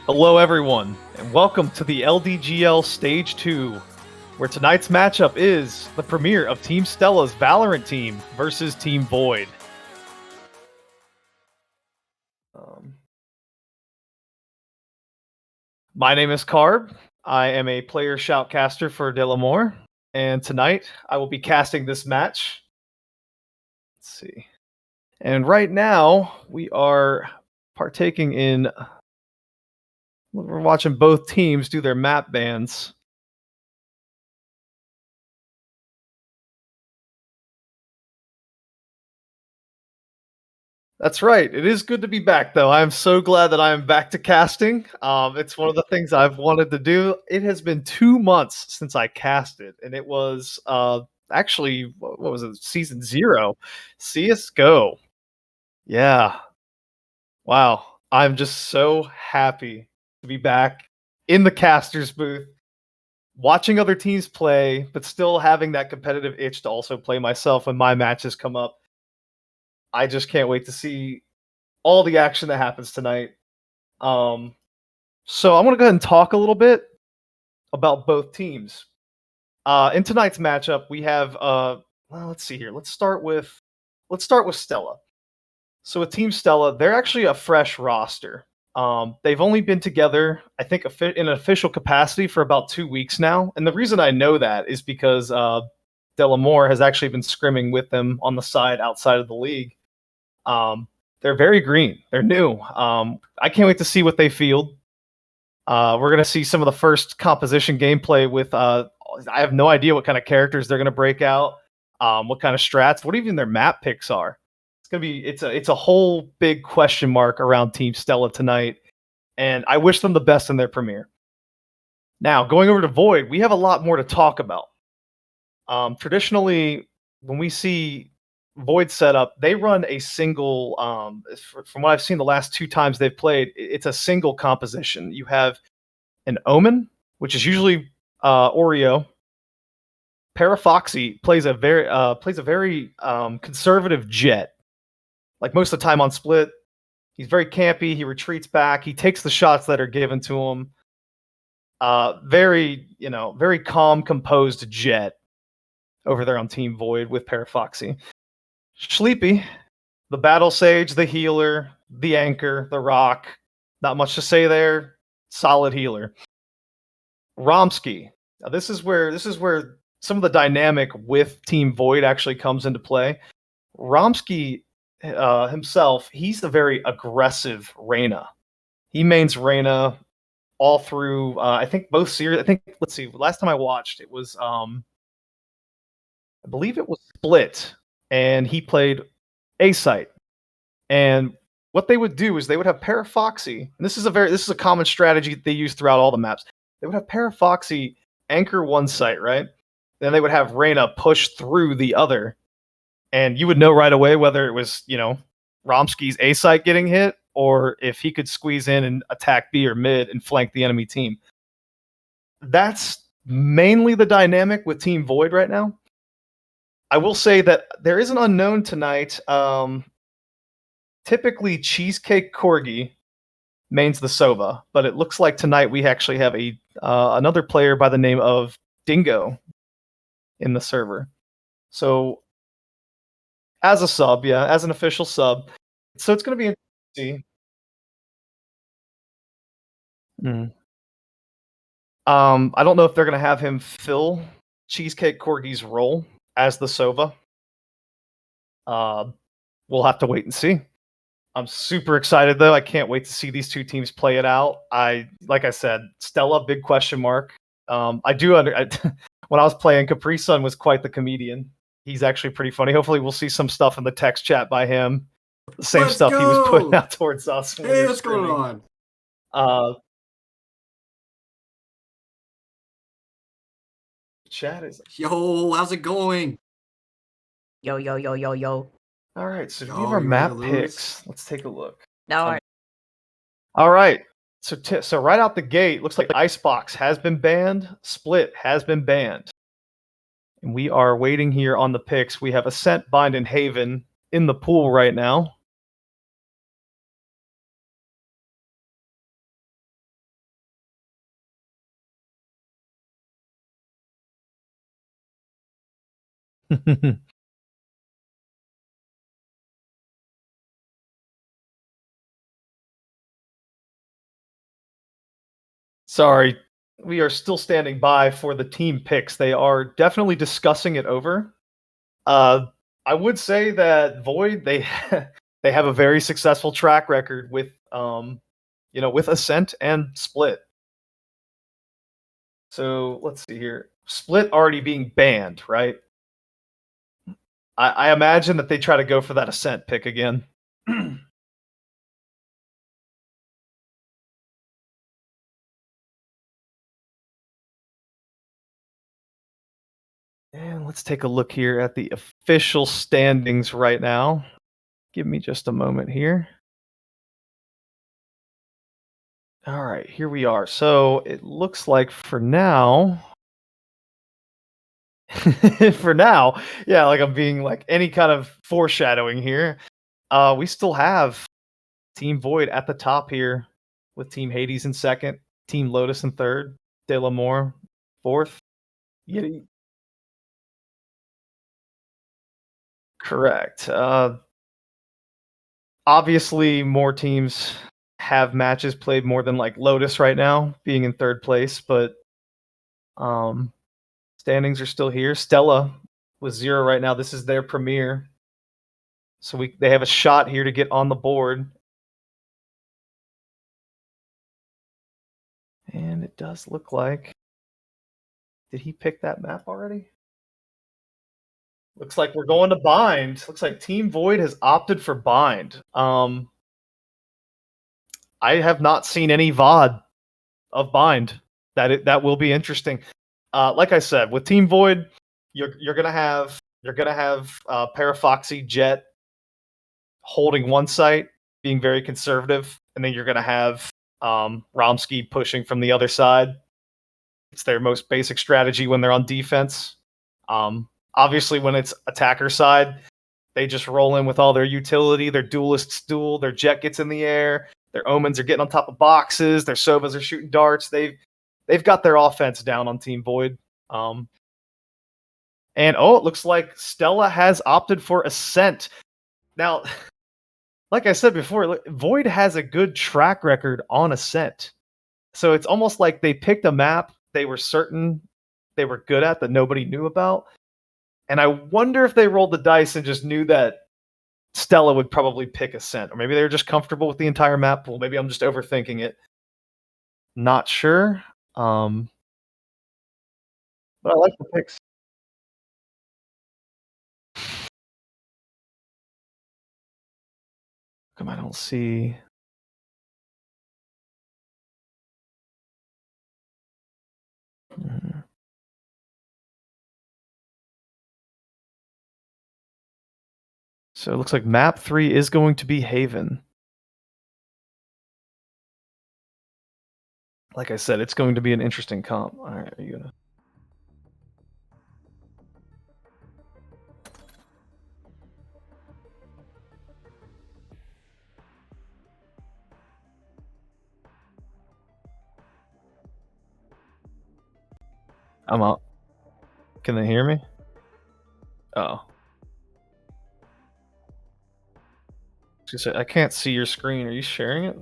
Hello, everyone, and welcome to the LDGL Stage 2, where tonight's matchup is the premiere of Team Stella's Valorant team versus Team Void. My name is Carb. I am a player shoutcaster for Delamore, and tonight I will be casting this match. Let's see. And right now, we are partaking in... We're watching both teams do their map bans. That's right. It is good to be back, though. I am so glad that I am back to casting. It's one of the things I've wanted to do. It has been 2 months since I casted, and it was actually what was it? Season 0, CS:GO. Yeah. Wow. I'm just so happy to be back in the caster's booth, watching other teams play, but still having that competitive itch to also play myself when my matches come up. I just can't wait to see all the action that happens tonight. So I'm gonna go ahead and talk a little bit about both teams. In tonight's matchup, we have well, let's see here. Let's start with Stella. So with Team Stella, they're actually a fresh roster. They've only been together, I think, in an official capacity for about 2 weeks now. And the reason I know that is because Delamore has actually been scrimming with them on the side outside of the league. They're very green. They're new. I can't wait to see what they field. We're going to see some of the first composition gameplay with, I have no idea what kind of characters they're going to break out, what kind of strats, what even their map picks are. It's going to be, it's a whole big question mark around Team Stella tonight, and I wish them the best in their premiere. Now, going over to Void, we have a lot more to talk about. Traditionally, when we see Void setup, they run a single, from what I've seen the last 2 times they've played, it's a single composition. You have an Omen, which is usually Oreo. Parafoxy plays a very conservative Jet. Like most of the time on split, he's very campy. He retreats back. He takes the shots that are given to him. Very calm, composed Jet over there on Team Void with Parafoxy. Sleepy, the Battle Sage, the healer, the anchor, the rock. Not much to say there. Solid healer. Romsky. Now this is where some of the dynamic with Team Void actually comes into play. Romsky himself, he's a very aggressive Reyna. He mains Reyna all through. I think both series. I think, let's see. Last time I watched, it was I believe it was Split, and he played A site. And what they would do is they would have Parafoxy, and this is a common strategy that they use throughout all the maps. They would have Parafoxy anchor one site, right? Then they would have Reyna push through the other, and you would know right away whether it was, Romsky's A site getting hit, or if he could squeeze in and attack B or mid and flank the enemy team. That's mainly the dynamic with Team Void right now. I will say that there is an unknown tonight. Typically, Cheesecake Corgi mains the Sova, but it looks like tonight we actually have another player by the name of Dingo in the server. So, as a sub, yeah, as an official sub. So it's going to be interesting. Mm. I don't know if they're going to have him fill Cheesecake Corgi's role as the Sova. We'll have to wait and see. I'm super excited though. I can't wait to see these two teams play it out. Like I said, Stella, big question mark. When I was playing, Capri Sun was quite the comedian. He's actually pretty funny. Hopefully, we'll see some stuff in the text chat by him. The same Let's stuff go! he was putting out towards us. Hey, what's going on? Chat is. Yo, how's it going? Yo, yo, yo, yo, yo. All right, so do we Yo, have our you map ready to lose? picks? Let's take a look. No, All right. So right out the gate, looks like Icebox has been banned. Split has been banned. And we are waiting here on the picks. We have Ascent, Bind, and Haven in the pool right now. Sorry, we are still standing by for the team picks. They are definitely discussing it over. Uh, I would say that Void they they have a very successful track record with with Ascent and Split. So let's see here. Split already being banned, right? I imagine that they try to go for that Ascent pick again. And let's take a look here at the official standings right now. Give me just a moment here. All right, here we are. So it looks like for now, for now, yeah, like I'm being like any kind of foreshadowing here. We still have Team Void at the top here with Team Hades in second, Team Lotus in third, De La Moore fourth. Yeah, correct. Obviously, more teams have matches played more than like Lotus right now, being in third place, but um, standings are still here. Stella with 0 right now. This is their premiere, so they have a shot here to get on the board. And it does look like. Did he pick that map already? Looks like we're going to Bind. Looks like Team Void has opted for Bind. I have not seen any VOD of Bind. That will be interesting. Like I said, with Team Void, you're gonna have Parafoxy Jet holding one site, being very conservative, and then you're gonna have Romsky pushing from the other side. It's their most basic strategy when they're on defense. Obviously, when it's attacker side, they just roll in with all their utility. Their duelists duel. Their jet gets in the air. Their omens are getting on top of boxes. Their sovas are shooting darts. They've got their offense down on Team Void. And it looks like Stella has opted for Ascent. Now, like I said before, Void has a good track record on Ascent. So it's almost like they picked a map they were certain they were good at that nobody knew about. And I wonder if they rolled the dice and just knew that Stella would probably pick Ascent. Or maybe they were just comfortable with the entire map pool. Maybe I'm just overthinking it. Not sure. But I like the picks. Come, I don't see. So it looks like map 3 is going to be Haven. Like I said, it's going to be an interesting comp. All right, are you gonna? I'm out. Can they hear me? Oh. I can't see your screen. Are you sharing it?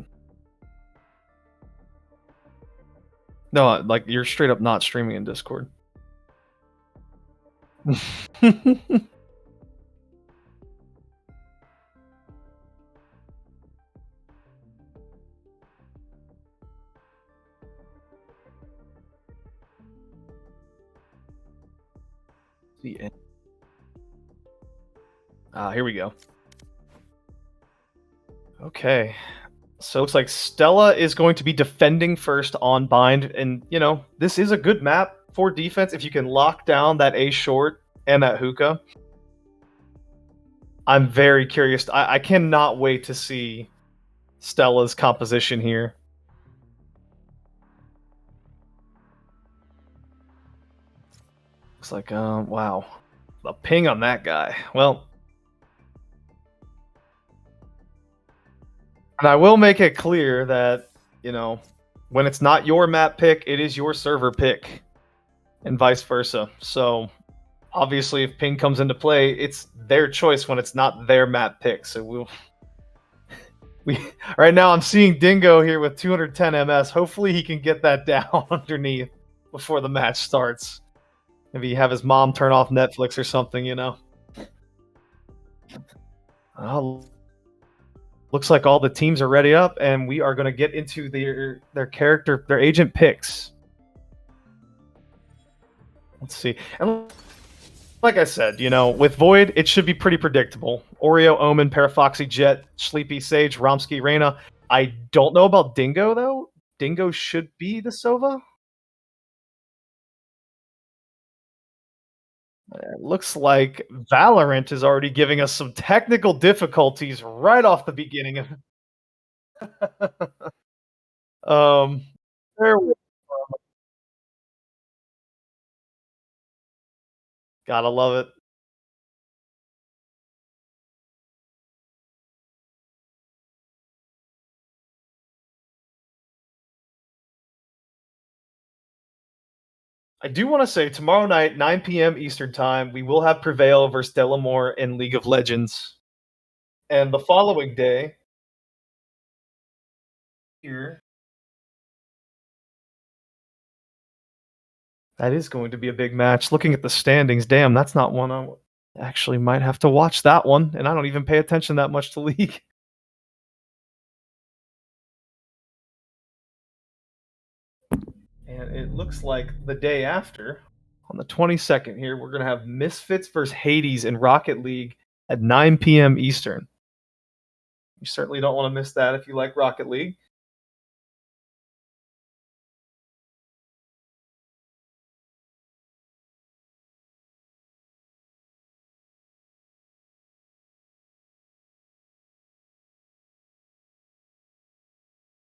No, like you're straight up not streaming in Discord. The end. Here we go. Okay. So it looks like Stella is going to be defending first on Bind. And, this is a good map for defense if you can lock down that A short and that hookah. I'm very curious. I cannot wait to see Stella's composition here. Looks like, wow. A ping on that guy. Well, and I will make it clear that, when it's not your map pick, it is your server pick, and vice versa. So obviously, if ping comes into play, it's their choice when it's not their map pick. So we right now I'm seeing Dingo here with 210 MS. Hopefully he can get that down underneath before the match starts. Maybe have his mom turn off Netflix or something, you know. Oh, looks like all the teams are ready up, and we are going to get into their agent picks. Let's see. And like I said, you know, with Void, it should be pretty predictable. Oreo, Omen, Parafoxy, Jet, Sleepy, Sage, Romsky, Reyna. I don't know about Dingo, though. Dingo should be the Sova. It looks like Valorant is already giving us some technical difficulties right off the beginning of there we gotta love it. I do want to say tomorrow night, 9 p.m. Eastern Time, we will have Prevail versus Stella in League of Legends. And the following day, here, that is going to be a big match. Looking at the standings, damn, that's not one I actually might have to watch that one. And I don't even pay attention that much to League. And it looks like the day after, on the 22nd here, we're going to have Misfits versus Hades in Rocket League at 9 p.m. Eastern. You certainly don't want to miss that if you like Rocket League.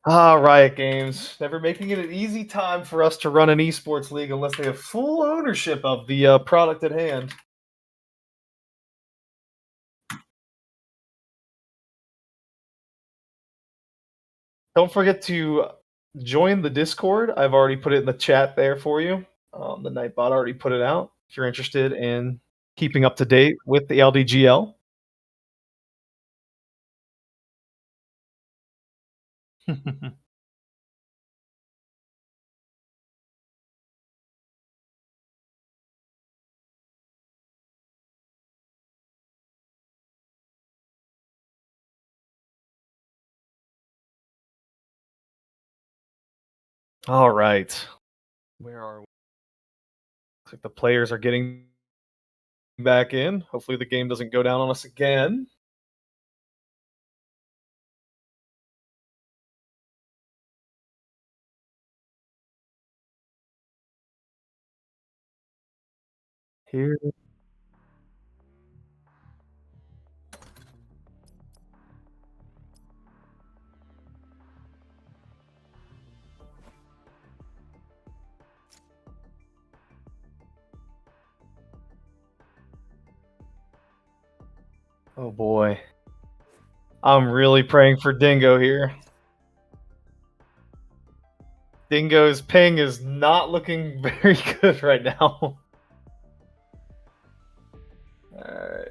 Riot Games. Never making it an easy time for us to run an esports league unless they have full ownership of the product at hand. Don't forget to join the Discord. I've already put it in the chat there for you. The Nightbot already put it out if you're interested in keeping up to date with the LDGL. All right. Where are we? Looks like the players are getting back in. Hopefully the game doesn't go down on us again. Here. Oh boy. I'm really praying for Dingo here. Dingo's ping is not looking very good right now. Alright.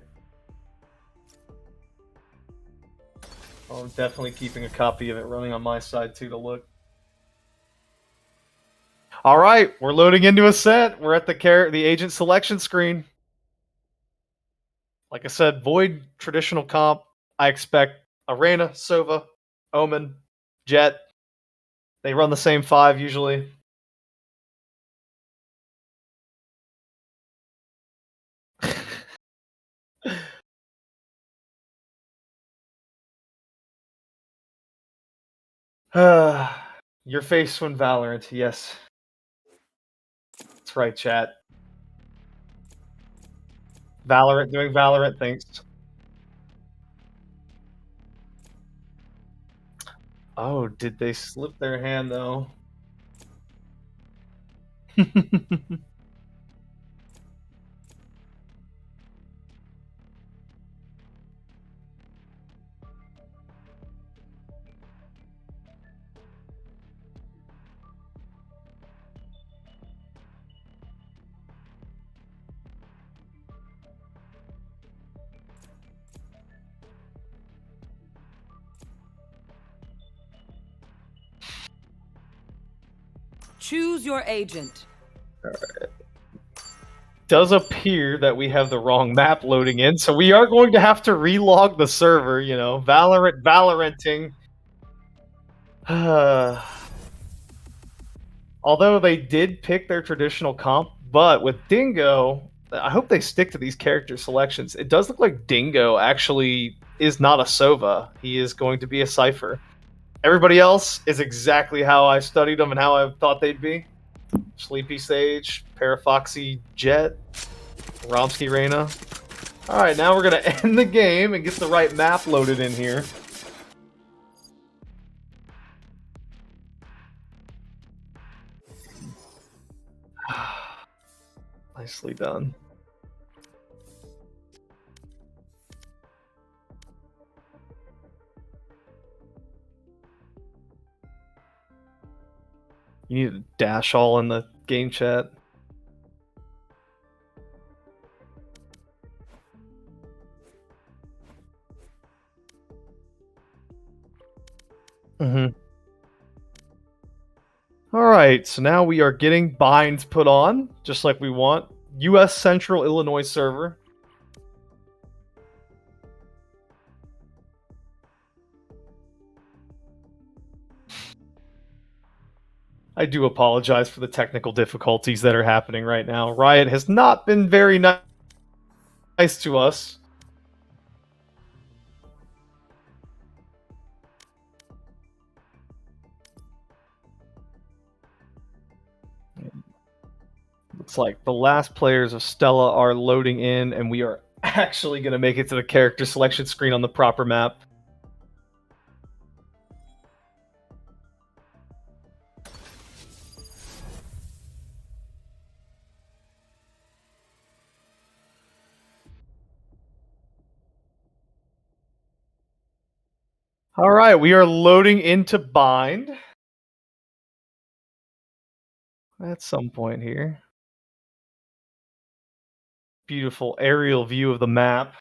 I'm definitely keeping a copy of it running on my side too to look. Alright, we're loading into a set. We're at the agent selection screen. Like I said, Void traditional comp. I expect Arena, Sova, Omen, Jet. They run the same 5 usually. Your face when Valorant, yes. That's right, chat. Valorant doing Valorant things. Oh, did they slip their hand though? Choose your agent. Does appear that we have the wrong map loading in, so we are going to have to relog the server, you know, Valoranting. Although they did pick their traditional comp, but with Dingo, I hope they stick to these character selections. It does look like Dingo actually is not a Sova. He is going to be a Cypher. Everybody else is exactly how I studied them and how I thought they'd be. Sleepy Sage, Parafoxy Jet, Romsky Reyna. Alright, now we're going to end the game and get the right map loaded in here. Nicely done. You need to dash all in the game chat. Alright, so now we are getting binds put on, just like we want. US Central Illinois server. I do apologize for the technical difficulties that are happening right now. Riot has not been very nice to us. Looks like the last players of Stella are loading in, and we are actually going to make it to the character selection screen on the proper map. All right, we are loading into bind at some point here. Beautiful aerial view of the map.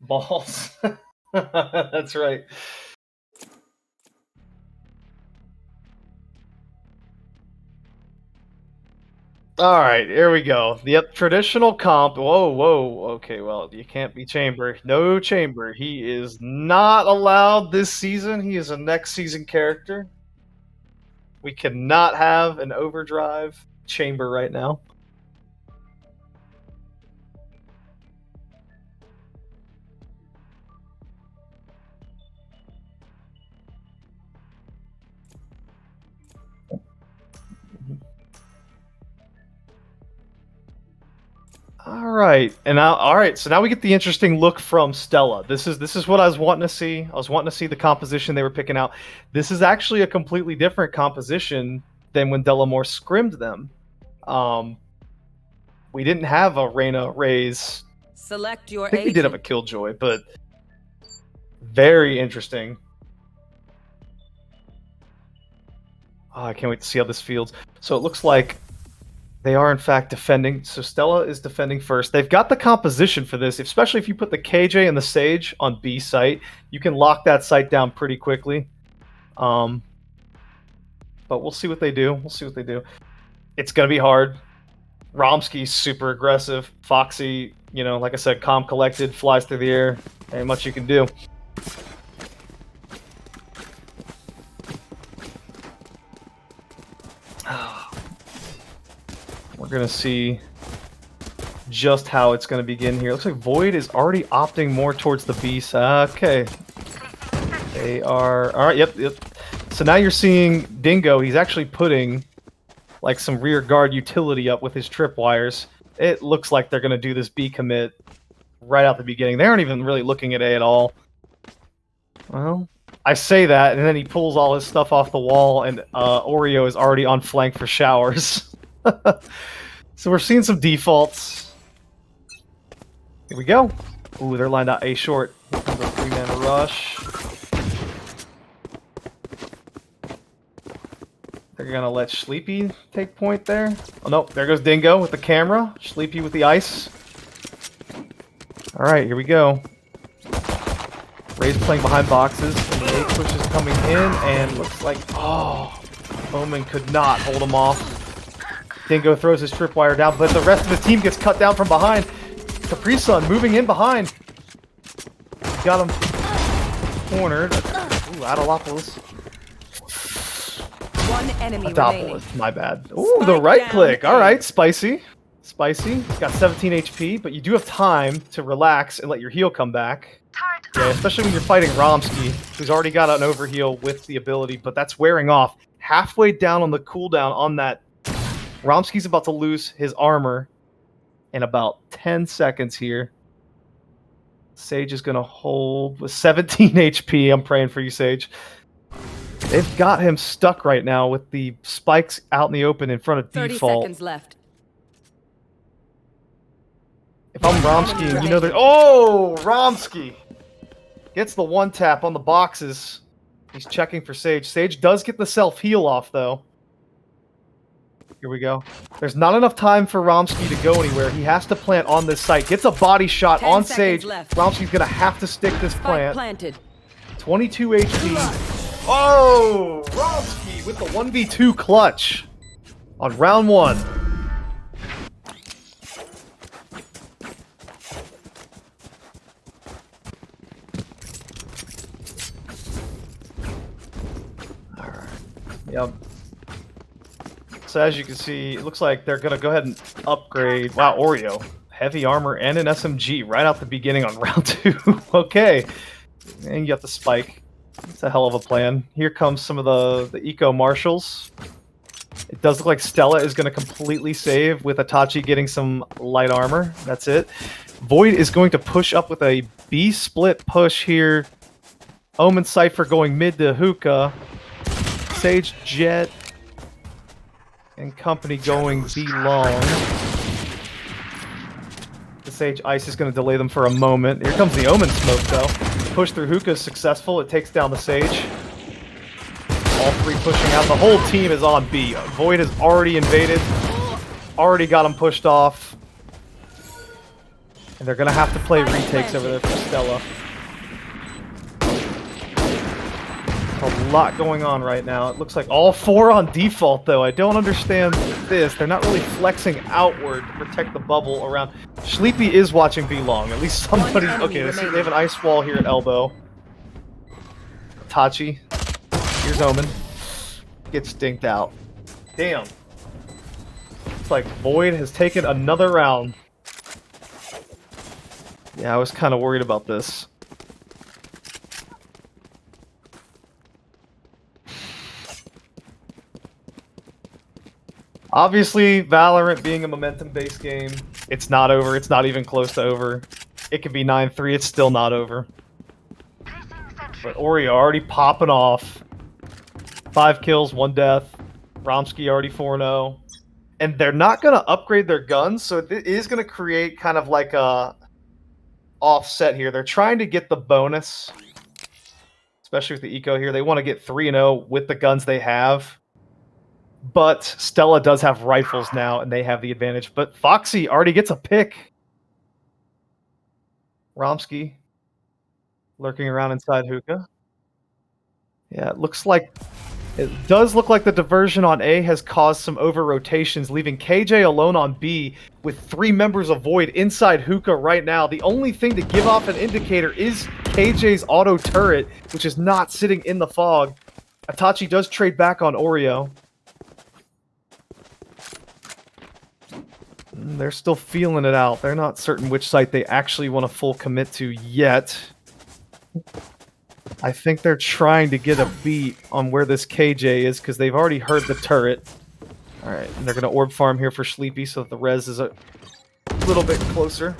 Balls. That's right. All right, here we go. Yep, traditional comp. Whoa. Okay, well, you can't be Chamber. No Chamber. He is not allowed this season. He is a next season character. We cannot have an Overdrive Chamber right now. All right, so now we get the interesting look from Stella. This is what I was wanting to see. I was wanting to see the composition they were picking out. This is actually a completely different composition than when Delamore scrimmed them. We didn't have a Reyna Raze. Select your I think agent. we did have a Killjoy, but very interesting. Oh, I can't wait to see how this feels. So it looks like they are, in fact, defending. So Stella is defending first. They've got the composition for this, especially if you put the KJ and the Sage on B site. You can lock that site down pretty quickly. But we'll see what they do. It's going to be hard. Romsky's super aggressive. Foxy, you know, like I said, calm, collected, flies through the air. Ain't much you can do. We're going to see just how it's going to begin here. Looks like Void is already opting more towards the B side. Okay. They are... Alright, yep. So now you're seeing Dingo. He's actually putting like some rear guard utility up with his tripwires. It looks like they're going to do this B commit right out the beginning. They aren't even really looking at A at all. Well, I say that, and then he pulls all his stuff off the wall, and Oreo is already on flank for showers. So we're seeing some defaults. Here we go. Ooh, they're lined out A short. Here comes a 3-man rush. They're gonna let Sleepy take point there. Oh no, there goes Dingo with the camera. Sleepy with the ice. Alright, here we go. Ray's playing behind boxes, and the A push is coming in, and looks like... Oh! Omen could not hold him off. Dingo throws his tripwire down, but the rest of his team gets cut down from behind. Capri Sun moving in behind. Got him cornered. Ooh, Adalopolis. One enemy remaining. Adopolis, my bad. Ooh, the right click. All right, spicy. Spicy. He's got 17 HP, but you do have time to relax and let your heal come back. Yeah, especially when you're fighting Romsky, who's already got an overheal with the ability, but that's wearing off. Halfway down on the cooldown on that, Romsky's about to lose his armor in about 10 seconds here. Sage is going to hold with 17 HP. I'm praying for you, Sage. They've got him stuck right now with the spikes out in the open in front of 30 default. seconds left. If I'm Romsky, and you know that. Oh, Romsky gets the one tap on the boxes. He's checking for Sage. Sage does get the self heal off though. Here we go. There's not enough time for Romsky to go anywhere. He has to plant on this site. Gets a body shot on Sage. Left. Romsky's gonna have to stick this plant. Planted. 22 HP. Oh, Romsky with the 1v2 clutch on round 1. Alright. Yep. So as you can see, it looks like they're going to go ahead and upgrade. Wow, Oreo. Heavy armor and an SMG right out the beginning on round 2. Okay. And you got the spike. It's a hell of a plan. Here comes some of the eco marshals. It does look like Stella is going to completely save with Itachi getting some light armor. That's it. Void is going to push up with a B split push here. Omen Cypher going mid to Hookah. Sage Jet and company going B long. The Sage Ice is going to delay them for a moment. Here comes the Omen smoke though. Push through Hookah is successful. It takes down the Sage. All three pushing out. The whole team is on B. Void has already invaded. Already got him pushed off. And they're going to have to play retakes over there for Stella. A lot going on right now. It looks like all 4 on default, though. I don't understand this. They're not really flexing outward to protect the bubble around. Sleepy is watching B long. At least somebody... Okay, they have an ice wall here at elbow. Tachi. Here's Omen. Gets dinked out. Damn. It's like Void has taken another round. Yeah, I was kind of worried about this. Obviously, Valorant being a momentum-based game, it's not over. It's not even close to over. It could be 9-3. It's still not over. But Oreo already popping off. 5 kills, 1 death. Romsky already 4-0. And they're not going to upgrade their guns, so it is going to create kind of like a offset here. They're trying to get the bonus, especially with the eco here. They want to get 3-0 with the guns they have. But Stella does have rifles now, and they have the advantage. But Foxy already gets a pick. Romsky lurking around inside Hookah. Yeah, it does look like the diversion on A has caused some over-rotations, leaving KJ alone on B with 3 members of Void inside Hookah right now. The only thing to give off an indicator is KJ's auto turret, which is not sitting in the fog. Itachi does trade back on Oreo. They're still feeling it out. They're not certain which site they actually want to full commit to yet. I think they're trying to get a beat on where this KJ is because they've already heard the turret. Alright, and they're going to orb farm here for Sleepy so that the res is a little bit closer.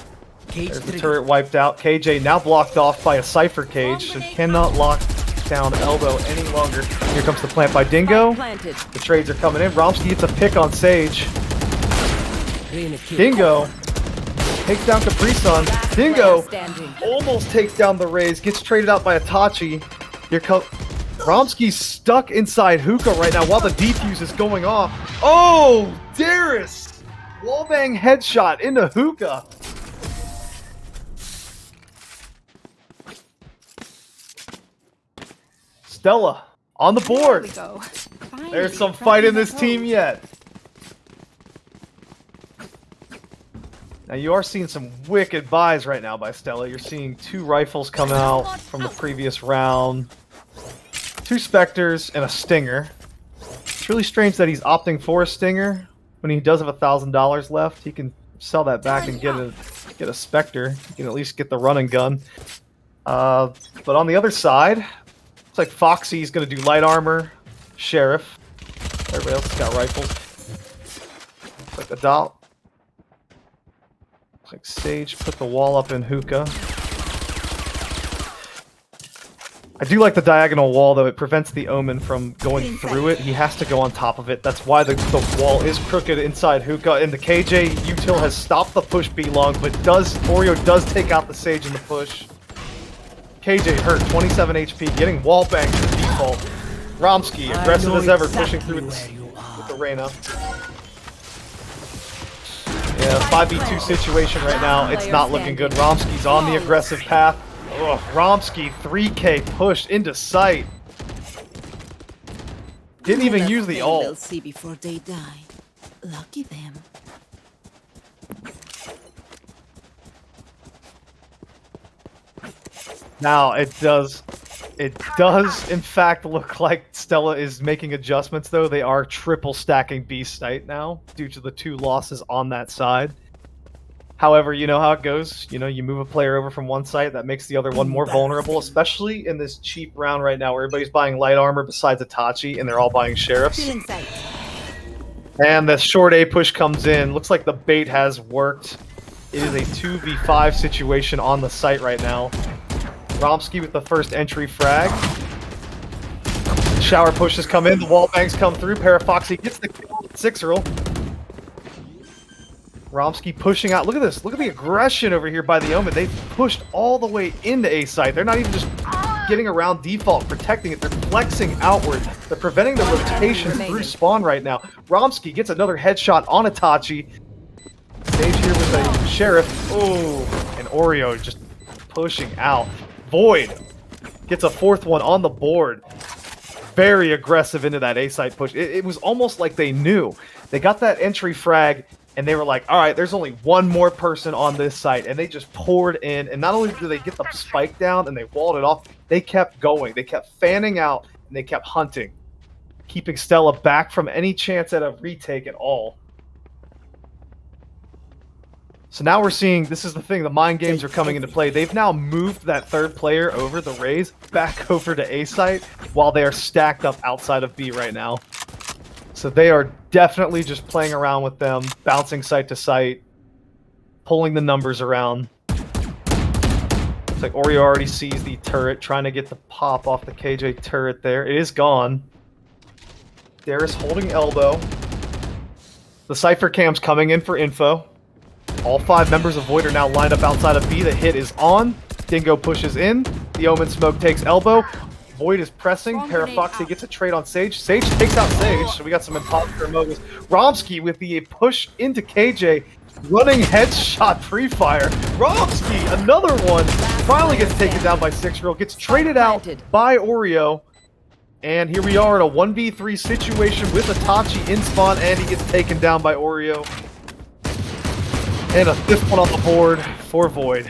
There's the turret wiped out. KJ now blocked off by a Cypher cage, so cannot lock down elbow any longer. Here comes the plant by Dingo. The trades are coming in. Romsky gets a pick on Sage. Dingo takes down Capri Sun. Dingo almost takes down the Rays. Gets traded out by Itachi. Here comes Romsky's stuck inside Hookah right now while the defuse is going off. Oh, Darius! Wallbang headshot into Hookah. Stella on the board. There we go. There's some fight in this team yet. Now you are seeing some wicked buys right now by Stella. You're seeing 2 rifles come out from the previous round, 2 Spectres, and a Stinger. It's really strange that he's opting for a Stinger when he does have $1,000 left. He can sell that back and get a Spectre. He can at least get the run and gun. But on the other side, looks like Foxy's going to do light armor, Sheriff. Everybody else has got rifles. Looks like Adalt. Looks like Sage put the wall up in Hookah. I do like the diagonal wall, though. It prevents the Omen from going through it. He has to go on top of it. That's why the wall is crooked inside Hookah. And the KJ util has stopped the push B long, but Oreo does take out the Sage in the push. KJ hurt, 27 HP, getting wall banged to default. Romsky, aggressive as ever, pushing through with the Reyna. Yeah, 5v2 situation right now. It's not looking good. Romsky's on the aggressive path. Ugh, Romsky 3K pushed into sight. Didn't even use the ult. They'll see before they die. Lucky them. Now it does in fact look like Stella is making adjustments, though. They are triple stacking B site now due to the 2 losses on that side. However, you know how it goes. You know, you move a player over from one site, that makes the other one more vulnerable, especially in this cheap round right now where everybody's buying light armor besides Itachi, and they're all buying Sheriffs. And the short A push comes in. Looks like the bait has worked. It is a 2v5 situation on the site right now. Romsky with the first entry frag. Shower pushes come in, the wall bangs come through. Parafoxy gets the kill with 6-roll. Romsky pushing out. Look at this. Look at the aggression over here by the Omen. They've pushed all the way into A site. They're not even just getting around default, protecting it. They're flexing outward. They're preventing the rotation through spawn right now. Romsky gets another headshot on Itachi. Sage here with a Sheriff. Oh, and Oreo just pushing out. Void gets a 4th one on the board. Very aggressive into that A site push. It was almost like they knew. They got that entry frag, and they were like, all right, there's only one more person on this site. And they just poured in. And not only did they get the spike down and they walled it off, they kept going. They kept fanning out, and they kept hunting, keeping Stella back from any chance at a retake at all. So now we're seeing, this is the thing, the mind games are coming into play. They've now moved that 3rd player over, the Rays, back over to A site, while they are stacked up outside of B right now. So they are definitely just playing around with them, bouncing site to site, pulling the numbers around. It's like Oreo already sees the turret, trying to get the pop off the KJ turret there. It is gone. Darius holding elbow. The Cypher cam's coming in for info. All 5 members of Void are now lined up outside of B. The hit is on. Dingo pushes in. The Omen smoke takes elbow. Void is pressing. Parafoxy gets a trade on Sage. Sage takes out Sage, so we got some imposter moguls. Romsky with the push into KJ. Running headshot pre-fire. Romsky, another one. Finally gets taken down by 6-year-old. Gets traded out by Oreo. And here we are in a 1v3 situation with Itachi in spawn, and he gets taken down by Oreo. And a 5th one on the board for Void.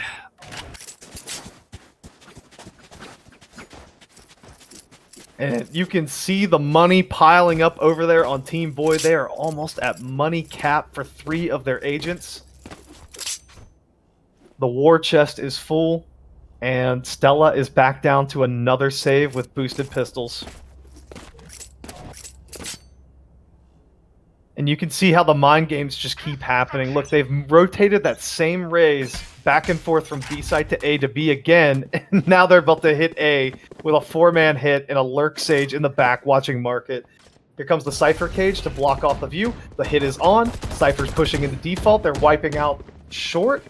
And you can see the money piling up over there on Team Void. They are almost at money cap for 3 of their agents. The war chest is full, and Stella is back down to another save with boosted pistols. And you can see how the mind games just keep happening. Look, they've rotated that same Raze back and forth from B site to A to B again. And now they're about to hit A with a 4-man hit and a Lurk Sage in the back watching market. Here comes the Cypher cage to block off the view. The hit is on. Cypher's pushing into default. They're wiping out short.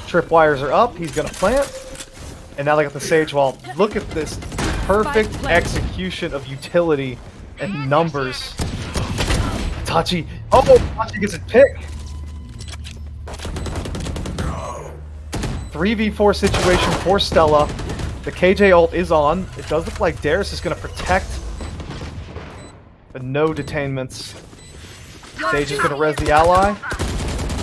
Tripwires are up. He's going to plant. And now they got the Sage wall. Look at this perfect execution of utility and numbers. Tachi. Oh, Tachi gets a pick. 3v4 situation for Stella. The KJ ult is on. It does look like Darius is going to protect and no detainments. Sage is going to res the ally.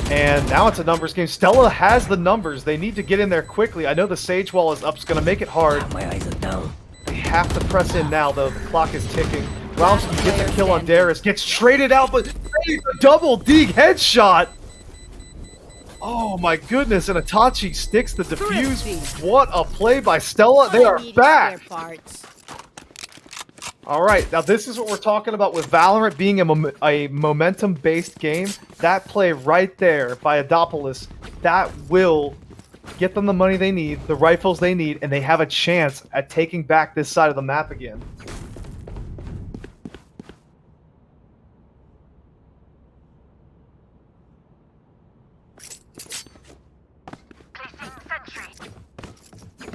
And now it's a numbers game. Stella has the numbers. They need to get in there quickly. I know the Sage wall is up. It's going to make it hard. My eyes are down. They have to press in now, though. The clock is ticking. Ralmsky gets a kill on Darius. Gets traded out, but a double dig headshot. Oh my goodness. And Itachi sticks the defuse. What a play by Stella. They are back. All right, now this is what we're talking about with Valorant being a momentum-based game. That play right there by Adopolis, that will get them the money they need, the rifles they need, and they have a chance at taking back this side of the map again.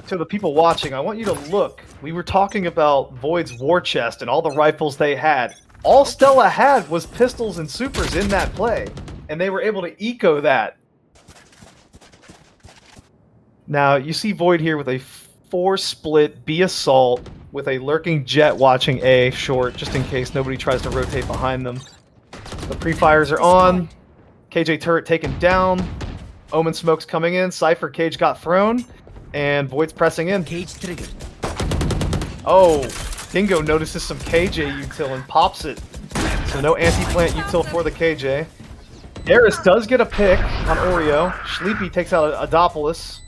To the people watching, I want you to look. We were talking about Void's war chest and all the rifles they had. All Stella had was pistols and supers in that play, and they were able to eco that. Now, you see Void here with a 4-split B assault with a lurking jet watching A short, just in case nobody tries to rotate behind them. The pre-fires are on. KJ turret taken down. Omen smoke's coming in. Cypher cage got thrown. And Void's pressing in. Cage triggered. Oh, Dingo notices some KJ util and pops it. So no anti-plant util for the KJ. Eris does get a pick on Oreo. Sleepy takes out Adopolis.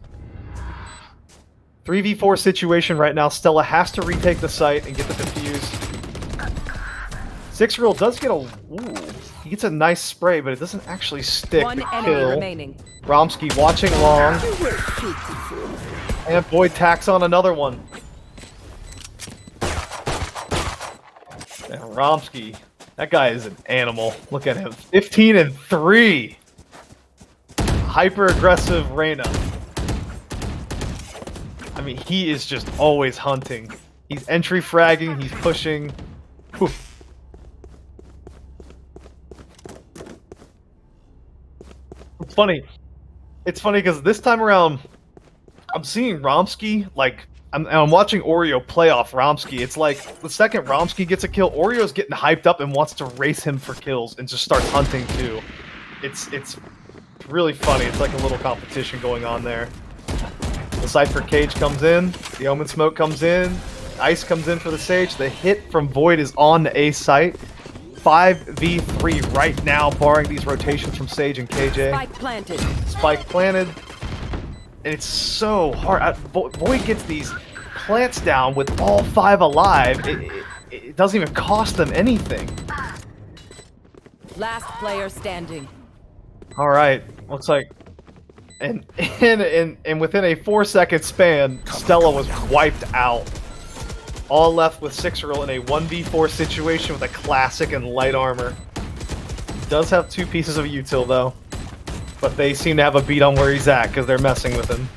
3v4 situation right now. Stella has to retake the site and get the defuse. 6-year-old does get a... Ooh, he gets a nice spray, but it doesn't actually stick. One the enemy kill. remaining. Romsky watching long. And Void tacks on another one. And Romsky, that guy is an animal. Look at him. 15 and 3. Hyper aggressive Reyna. I mean, he is just always hunting. He's entry fragging, he's pushing. Whew. It's funny. It's funny because this time around, I'm seeing Romsky, like, I'm watching Oreo play off Romsky. It's like, the second Romsky gets a kill, Oreo's getting hyped up and wants to race him for kills and just starts hunting too. It's really funny. It's like a little competition going on there. The Cypher cage comes in, the Omen smoke comes in, Ice comes in for the Sage. The hit from Void is on the A site. 5v3 right now, barring these rotations from Sage and KJ. Spike planted. Spike planted. And it's so hard. Void gets these plants down with all 5 alive. It doesn't even cost them anything. Last player standing. All right, looks like, and within a 4-second span, Stella was wiped out. All left with 6-year-old in a 1v4 situation with a classic and light armor. Does have 2 pieces of util though. But they seem to have a beat on where he's at because they're messing with him.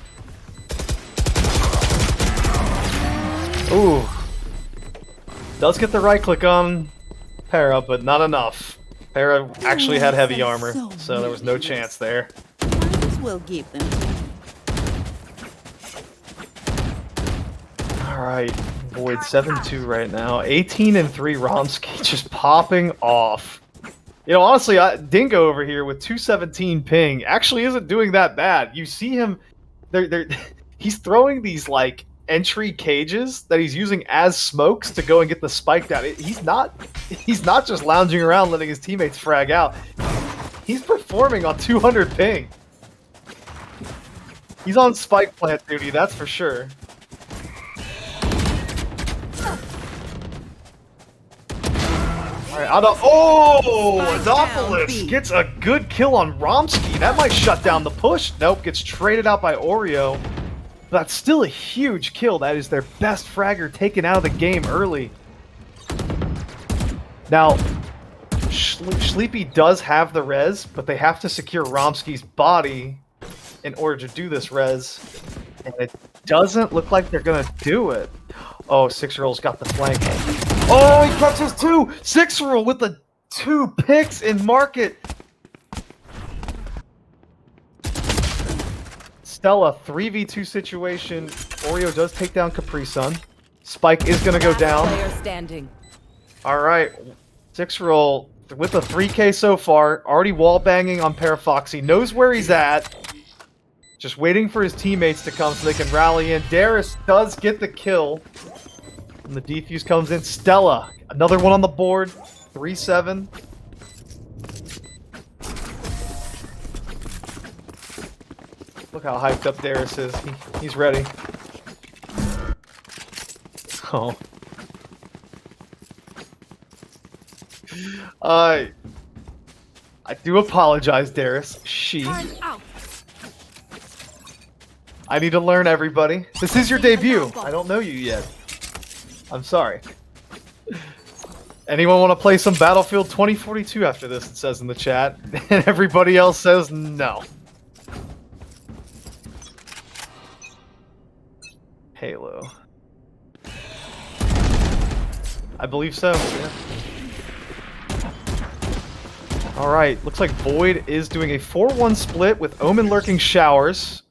Ooh. Does get the right click on Para, but not enough. Para actually had heavy armor, so there was no chance there. Might as well give them. Alright, Void 7-2 right now. 18 and 3 Romsky just popping off. You know, honestly, Dingo over here with 217 ping actually isn't doing that bad. You see him, he's throwing these like entry cages that he's using as smokes to go and get the spike down. He's not just lounging around letting his teammates frag out. He's performing on 200 ping. He's on spike plant duty, that's for sure. Adopolis gets a good kill on Romsky. That might shut down the push. Nope, gets traded out by Oreo. That's still a huge kill. That is their best fragger taken out of the game early. Now, Sleepy does have the res, but they have to secure Romsky's body in order to do this res. And it doesn't look like they're going to do it. Oh, 6-year-old's got the flank. Oh, he catches 2! 6-year-old with the 2 picks in market. Stella, 3v2 situation. Oreo does take down Capri Sun. Spike is going to go down. Player standing. All right. Six roll with a 3K so far. Already wall banging on Parafoxy. Knows where he's at. Just waiting for his teammates to come so they can rally in. Darius does get the kill. And the defuse comes in. Stella, another one on the board. 3-7. Look how hyped up Darius is. He's ready. Oh. I do apologize, Darius. I need to learn, everybody. This is your debut. I don't know you yet. I'm sorry. Anyone want to play some Battlefield 2042 after this, it says in the chat. And everybody else says no. Halo. I believe so, yeah. Alright, looks like Void is doing a 4-1 split with Omen lurking showers.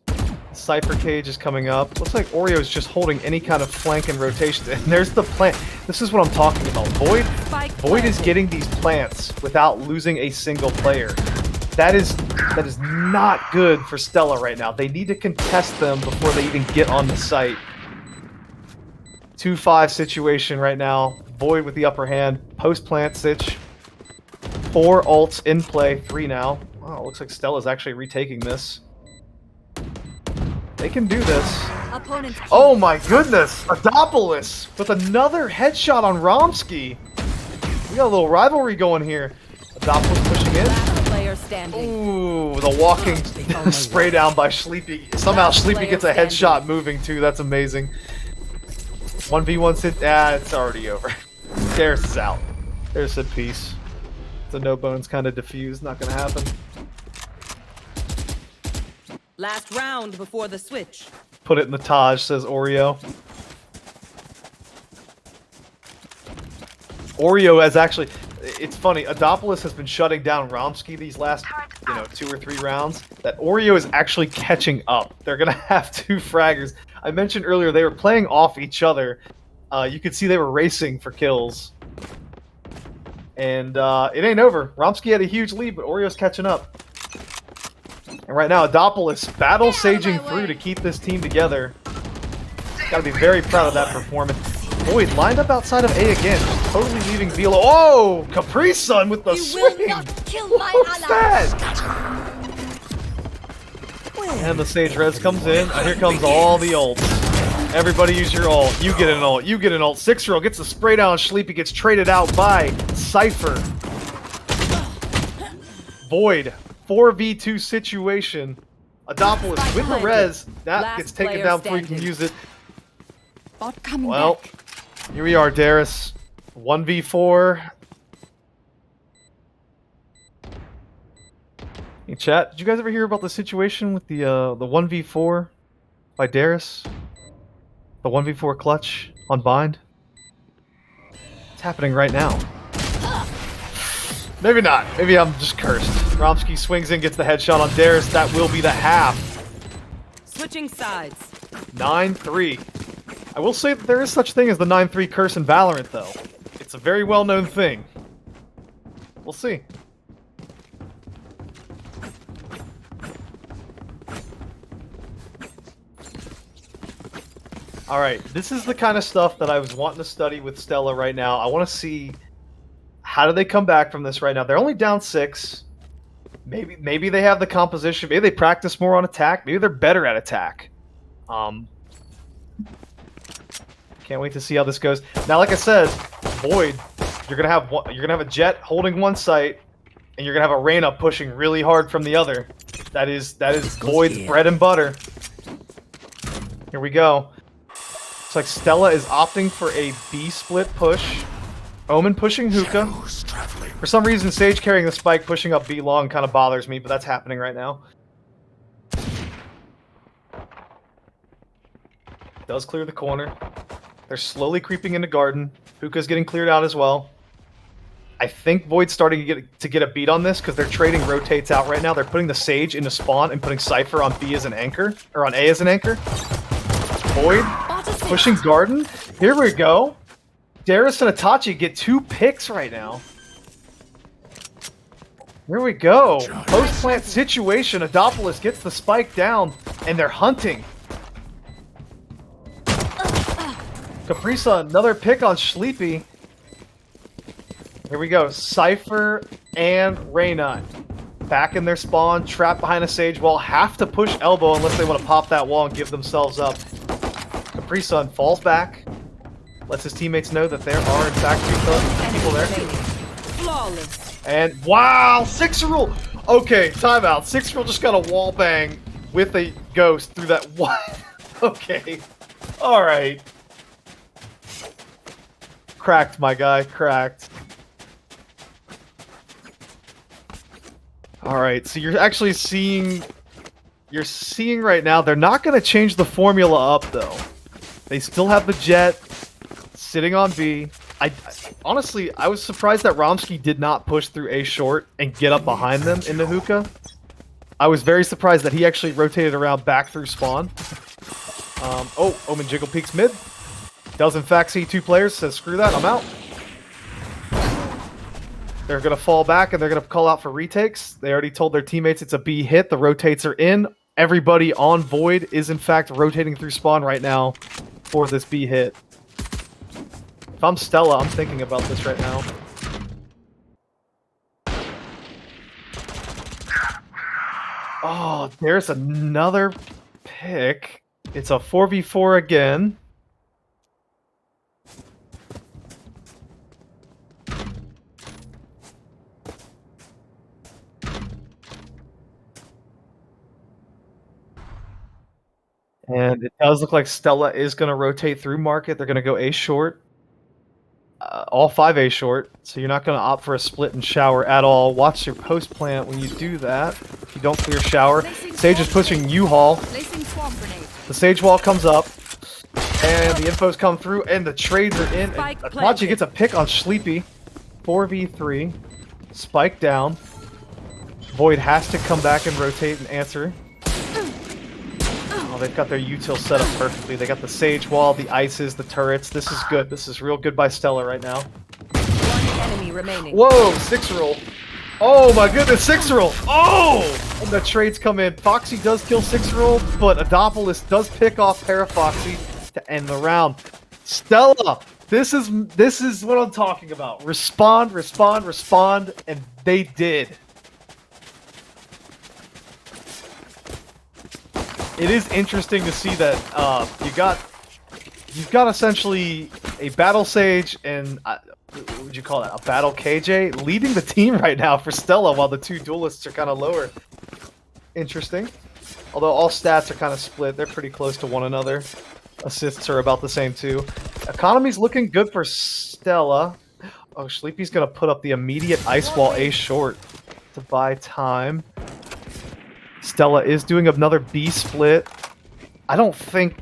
Cypher Cage is coming up. Looks like Oreo is just holding any kind of flank and rotation. And there's the plant. This is what I'm talking about. Void is getting these plants without losing a single player. That is not good for Stella right now. They need to contest them before they even get on the site. 2-5 situation right now. Void with the upper hand. Post plant sitch. 4 ults in play. 3 now. Wow, looks like Stella's actually retaking this. They can do this. Oh my goodness! Adopolis with another headshot on Romsky. We got a little rivalry going here. Adopolis pushing in. Ooh, the walking spray down by Sleepy. Somehow Sleepy gets a headshot moving too. That's amazing. 1v1 sit. It's already over. Darius is out. Darius said peace. It's a no bones kind of diffuse. Not gonna happen. Last round before the switch. Put it in the Taj, says Oreo. Oreo has actually... It's funny, Adopolis has been shutting down Romsky these last, 2 or 3 rounds. That Oreo is actually catching up. They're going to have 2 fraggers. I mentioned earlier they were playing off each other. You could see they were racing for kills. And it ain't over. Romsky had a huge lead, but Oreo's catching up. And right now, Adopolis battle saging through to keep this team together. Gotta be very proud of that performance. Void lined up outside of A again, just totally leaving B alone. Oh, Capri Sun with the swing! What's that? And the Sage Res comes in. Here comes all the ults. Everybody use your ult. You get an ult. You get an ult. 6-year-old gets the spray down. Sleepy gets traded out by Cypher. Void. 4v2 situation. Adopolis with the res. That gets taken down before you can use it. Well, here we are, Darius. 1v4. Hey, chat, did you guys ever hear about the situation with the 1v4 by Darius? The 1v4 clutch on Bind? It's happening right now. Maybe not. Maybe I'm just cursed. Romsky swings in, gets the headshot on Darius. That will be the half. Switching sides. 9-3. I will say that there is such thing as the 9-3 curse in Valorant, though. It's a very well-known thing. We'll see. Alright, this is the kind of stuff that I was wanting to study with Stella right now. I want to see... How do they come back from this right now? They're only down 6. Maybe they have the composition. Maybe they practice more on attack. Maybe they're better at attack. Can't wait to see how this goes. Now, like I said, Void, you're gonna have a Jet holding one site, and you're gonna have a Reyna pushing really hard from the other. That is Void's bread and butter. Here we go. Looks like Stella is opting for a B split push. Omen pushing Hookah. For some reason, Sage carrying the spike, pushing up B long kind of bothers me, but that's happening right now. Does clear the corner. They're slowly creeping into Garden. Hookah's getting cleared out as well. I think Void's starting to get a beat on this because they're trading rotates out right now. They're putting the Sage into spawn and putting Cypher on B as an anchor, or on A as an anchor. Void pushing Garden. Here we go. Darius and Itachi get 2 picks right now. Here we go. Post-plant situation. Adopolis gets the spike down, and they're hunting. Caprisa, another pick on Sleepy. Here we go. Cypher and Reyna. Back in their spawn, trapped behind a Sage wall. Have to push elbow unless they want to pop that wall and give themselves up. Caprisa falls back. Lets his teammates know that there are, in fact, people there. Flawless. And wow, Sixerul! Okay, timeout. Sixerul just got a wall bang with a ghost through that one. Okay. Alright. Cracked, my guy. Cracked. Alright, so you're actually seeing... You're seeing right now, they're not going to change the formula up, though. They still have the Jet sitting on B. Honestly, I was surprised that Romsky did not push through A short and get up behind them in the hookah. I was very surprised that he actually rotated around back through spawn. Oh, Omen Jiggle peeks mid. Does in fact see two players, says screw that, I'm out. They're going to fall back and they're going to call out for retakes. They already told their teammates it's a B hit. The rotates are in. Everybody on Void is in fact rotating through spawn right now for this B hit. If I'm Stella, I'm thinking about this right now. Oh, there's another pick. It's a 4v4 again. And it does look like Stella is going to rotate through market. They're going to go A short. All 5 A short. So you're not going to opt for a split and shower at all. Watch your post plant when you do that. If you don't clear shower. Sage is pushing U-Haul. The Sage wall comes up. And the infos come through. And the trades are in. Apache gets a pick on Sleepy. 4v3. Spike down. Void has to come back and rotate and answer. Oh, they've got their util set up perfectly. They got the Sage wall, the ices, the turrets. This is good. This is real good by Stella right now. One enemy remaining. Whoa, Sixerul. Oh my goodness, Sixerul. Oh! And the trades come in. Foxy does kill Sixerul, but Adopolis does pick off Parafoxy to end the round. Stella, this is what I'm talking about. Respond, respond, respond, and they did. It is interesting to see that you've got essentially a battle Sage and what would you call that? A battle KJ leading the team right now for Stella while the two duelists are kind of lower. Interesting. Although all stats are kind of split, they're pretty close to one another. Assists are about the same too. Economy's looking good for Stella. Oh, Sleepy's gonna put up the immediate ice wall A short to buy time. Stella is doing another B split. I don't think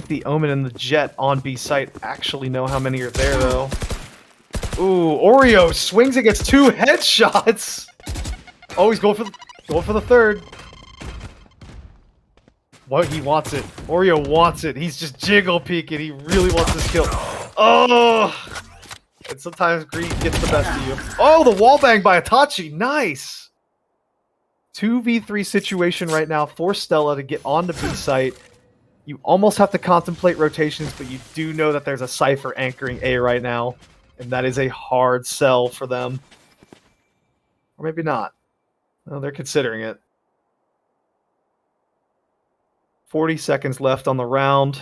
the Omen and the Jet on B site actually know how many are there though. Ooh, Oreo swings and gets 2 headshots. Oh, he's going for the third. What, he wants it. Oreo wants it. He's just jiggle peeking. He really wants this kill. Oh! And sometimes greed gets the best of you. Oh, the wall bang by Itachi. Nice. 2v3 situation right now for Stella to get on the B site. You almost have to contemplate rotations, but you do know that there's a Cypher anchoring A right now, and that is a hard sell for them. Or maybe not. No, they're considering it. 40 seconds left on the round.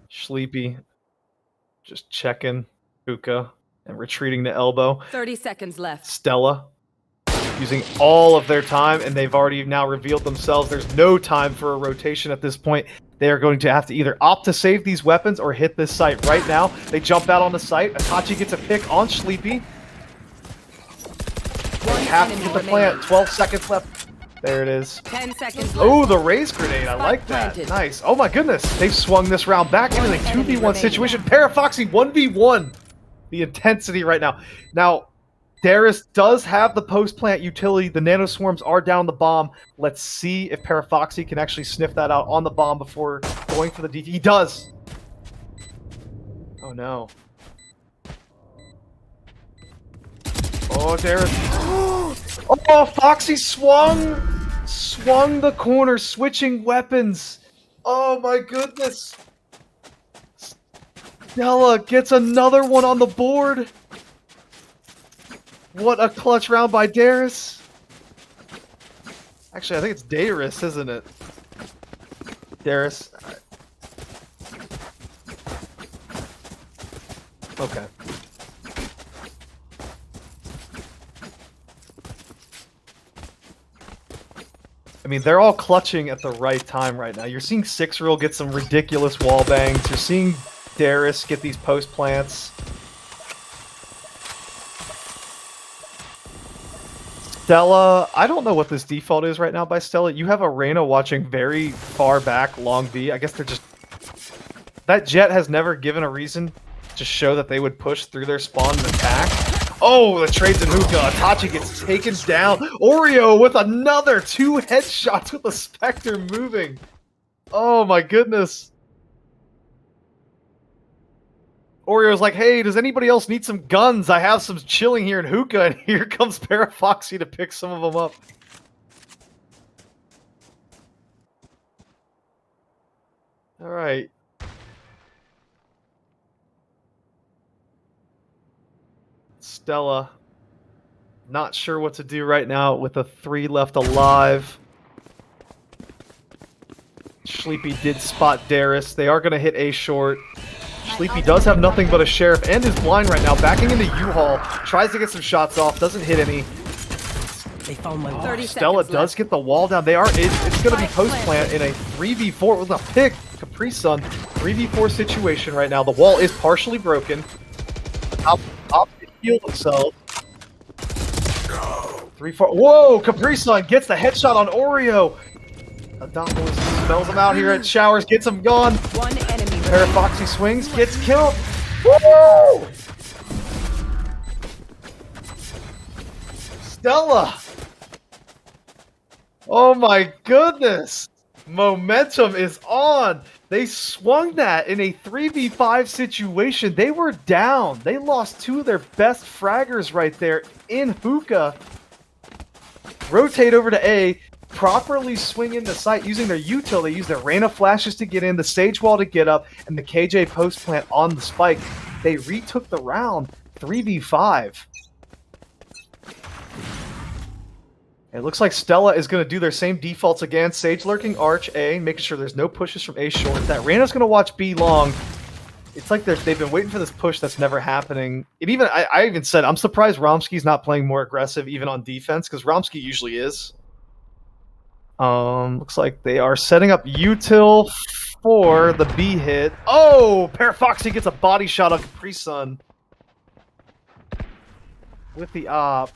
Sleepy just checking hookah and retreating to elbow. 30 seconds left. Stella using all of their time, and they've already now revealed themselves. There's no time for a rotation at this point. They are going to have to either opt to save these weapons or hit this site right now. They jump out on the site. Itachi gets a pick on Sleepy. They have to get the plant. 12 seconds left. There it is. 10 seconds left. Oh, the raise grenade. I like that. Nice. Oh my goodness. They've swung this round back into a 2v1 situation. Parafoxy 1v1. The intensity right now. Now, Darius does have the post-plant utility. The nanoswarms are down the bomb. Let's see if Parafoxy can actually sniff that out on the bomb before going for the DT. He does! Oh no. Oh, Darius. Oh, Foxy swung the corner, switching weapons. Oh my goodness. Stella gets another one on the board. What a clutch round by Darius. Actually, I think it's Darius, isn't it? Darius. Okay. I mean, they're all clutching at the right time right now. You're seeing Sixreal get some ridiculous wall bangs. You're seeing Darius get these post plants. Stella, I don't know what this default is right now by Stella. You have a Reyna watching very far back, long B. I guess they're just... That Jet has never given a reason to show that they would push through their spawn and attack. Oh, the trades in hookah. Itachi gets taken down. Oreo with another 2 headshots with the Spectre moving. Oh my goodness. Oreo's like, hey, does anybody else need some guns? I have some chilling here in hookah, and here comes Parafoxy to pick some of them up. Alright. Stella, not sure what to do right now with the 3 left alive. Sleepy did spot Darius. They are going to hit A short. Sleepy does have nothing but a Sheriff and is blind right now. Backing into U-Haul. Tries to get some shots off. Doesn't hit any. They found my 30 Stella seconds does left. get the wall down. They are. It's going to be post plant in a 3v4 with a pick. Capri Sun 3v4 situation right now. The wall is partially broken. Top to heal themselves. 3-4. Whoa! Capri Sun gets the headshot on Oreo. Adopolis smells him out here at Showers. Gets him gone. One enemy. Parafoxy swings. Gets killed. Woo! Stella. Oh my goodness. Momentum is on. They swung that in a 3v5 situation. They were down. They lost 2 of their best fraggers right there in hookah. Rotate over to A. Properly swing into sight using their util. They use their Reyna flashes to get in, the Sage Wall to get up, and the KJ post plant on the spike. They retook the round 3v5. It looks like Stella is going to do their same defaults again. Sage lurking, Arch, A, making sure there's no pushes from A short. That Reyna's going to watch B long. It's like they've been waiting for this push that's never happening. It even I even said, I'm surprised Romsky's not playing more aggressive even on defense, because Romsky usually is. Looks like they are setting up util for the B hit. Oh, Parafoxy gets a body shot on Capri Sun with the op.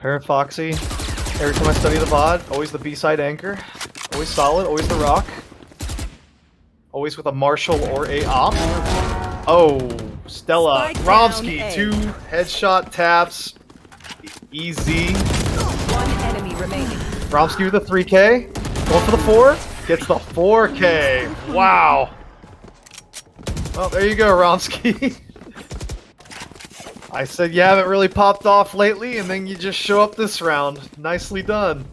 Parafoxy, every time I study the VOD, always the B-side anchor. Always solid, always the rock. Always with a Marshall or a op. Oh, Stella. Spike Romsky, down A. 2 headshot taps. Easy. One enemy remaining. Romsky with a 3K. Going for the 4. Gets the 4K. Wow. Well, there you go, Romsky. I said you haven't really popped off lately, and then you just show up this round. Nicely done.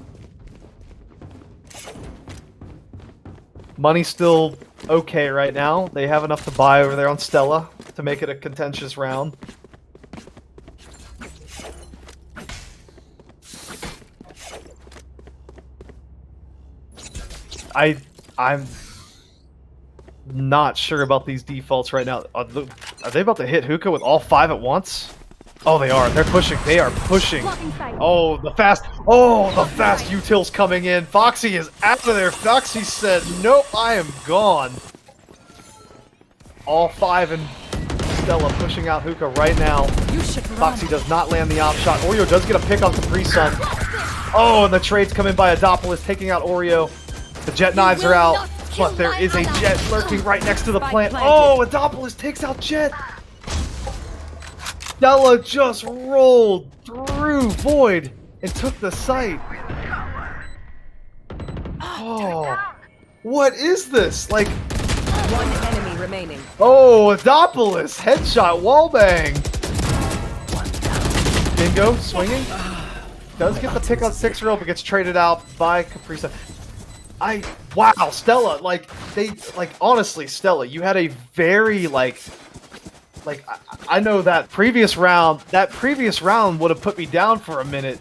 Money's still okay right now. They have enough to buy over there on Stella to make it a contentious round. I'm not sure about these defaults right now. Are they about to hit hookah with all 5 at once? Oh, they are. They're pushing. They are pushing. Oh, the fast util's coming in. Foxy is out of there. Foxy said, nope, I am gone. All 5 and Stella pushing out hookah right now. Foxy does not land the op shot. Oreo does get a pick on Capri Sun. Oh, and the trades come in by Adopolis, taking out Oreo. The Jet knives are out, but there is a Jet lurking right next to the plant. Oh, Adopolis takes out Jet. Stella just rolled through Void and took the site. Oh, what is this? Like, One enemy remaining. Oh, Adopolis! Headshot, wallbang! Dingo, swinging. Does get the pick on 6-year-old, but gets traded out by Caprisa. Wow, Stella, honestly, Stella, you had a very, I know that previous round would have put me down for a minute.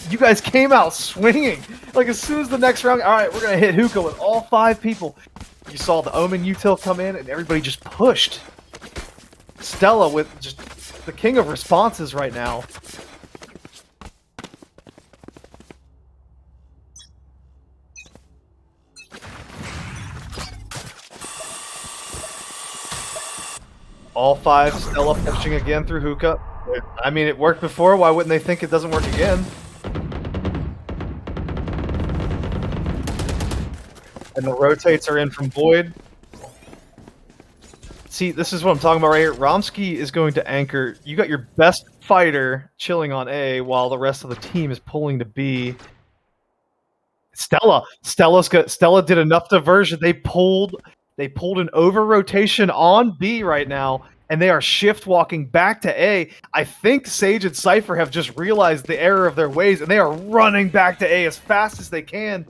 You guys came out swinging. Like, as soon as the next round, alright, we're gonna hit hookah with all 5 people. You saw the Omen util come in, and everybody just pushed. Stella with just the king of responses right now. All 5 Stella pushing again through hookah. I mean, it worked before. Why wouldn't they think it doesn't work again? And the rotates are in from Void. See, this is what I'm talking about right here. Romsky is going to anchor. You got your best fighter chilling on A while the rest of the team is pulling to B. Stella did enough diversion. They pulled an over rotation on B right now, and they are shift walking back to A. I think Sage and Cypher have just realized the error of their ways, and they are running back to A as fast as they can.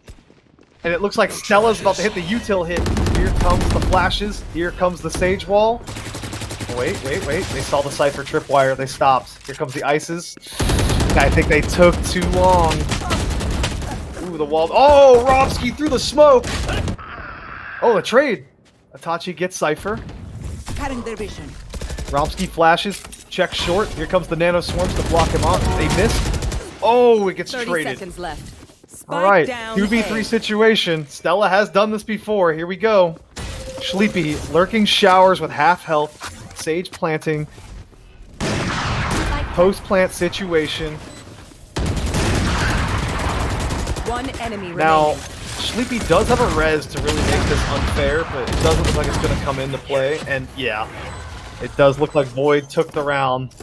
And it looks like Stella's about to hit the util hit. Here comes the flashes. Here comes the Sage wall. Oh, wait. They saw the Cypher tripwire. They stopped. Here comes the ices. I think they took too long. Ooh, the wall. Oh, Romsky through the smoke. Oh, the trade. Itachi gets Cypher. Cutting their vision. Romsky flashes. Checks short. Here comes the nano swarms to block him off. They missed. Oh, it gets 30 traded. seconds left. All right, down 2v3 A. situation. Stella has done this before. Here we go. Sleepy lurking showers with half health. Sage planting. Post-plant situation. One enemy Now, remaining. Sleepy does have a res to really make this unfair, but it doesn't look like it's going to come into play. And yeah, it does look like Void took the round.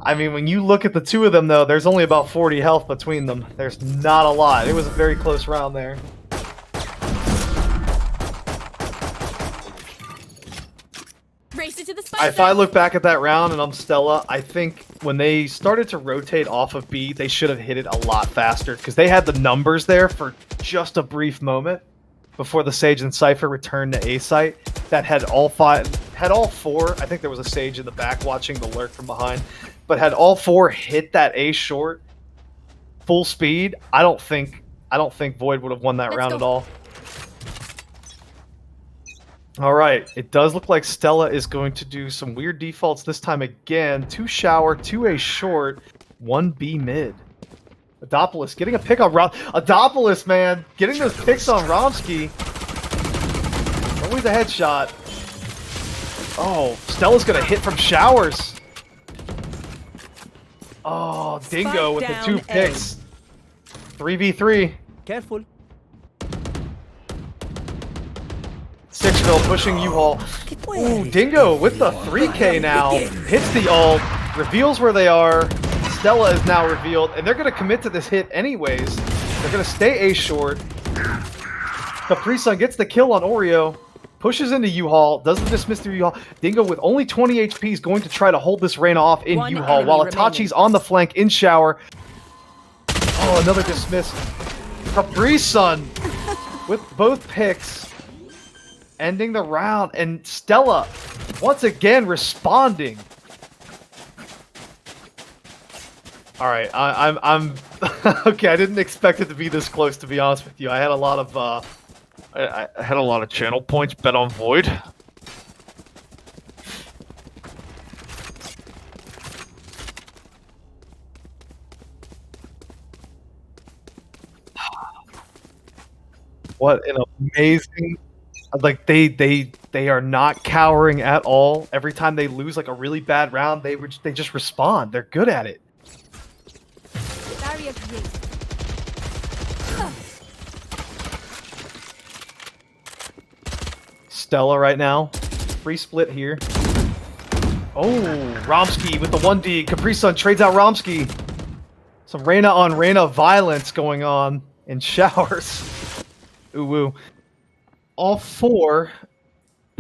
I mean, when you look at the two of them, though, there's only about 40 health between them. There's not a lot. It was a very close round there. Race it to the spike. If I look back at that round and I'm Stella, I think when they started to rotate off of B, they should have hit it a lot faster because they had the numbers there for just a brief moment before the Sage and Cypher returned to A site. That had all 4. I think there was a Sage in the back watching the lurk from behind, but had all 4 hit that A short full speed. I don't think Void would have won that round at all. All right, it does look like Stella is going to do some weird defaults this time again. 2 shower, 2 A short, 1 B mid. Adopolis getting a pick on Adopolis, man, getting those picks on Romsky. Always a headshot. Oh, Stella's gonna hit from showers. Oh, Dingo with the 2 picks. 3v3. Careful. 6-year-old pushing U-Haul. Ooh, Dingo with the 3K now. Hits the ult, reveals where they are. Stella is now revealed, and they're going to commit to this hit anyways. They're going to stay A short. Capri-Sun gets the kill on Oreo. Pushes into U-Haul, doesn't dismiss through U-Haul. Dingo with only 20 HP is going to try to hold this Reyna off in U-Haul while Itachi's on the flank in shower. Oh, another dismiss. Capri-Sun with both picks. Ending the round, and Stella once again responding. All right, I'm okay. I didn't expect it to be this close, to be honest with you. I had a lot of I had a lot of channel points bet on Void. What an amazing. Like they are not cowering at all. Every time they lose like a really bad round, they just respond. They're good at it. Stella right now, free split here. Oh, Romsky with the 1D. Capri-Sun trades out Romsky. Some Reyna on Reyna violence going on in showers. Ooh woo. All 4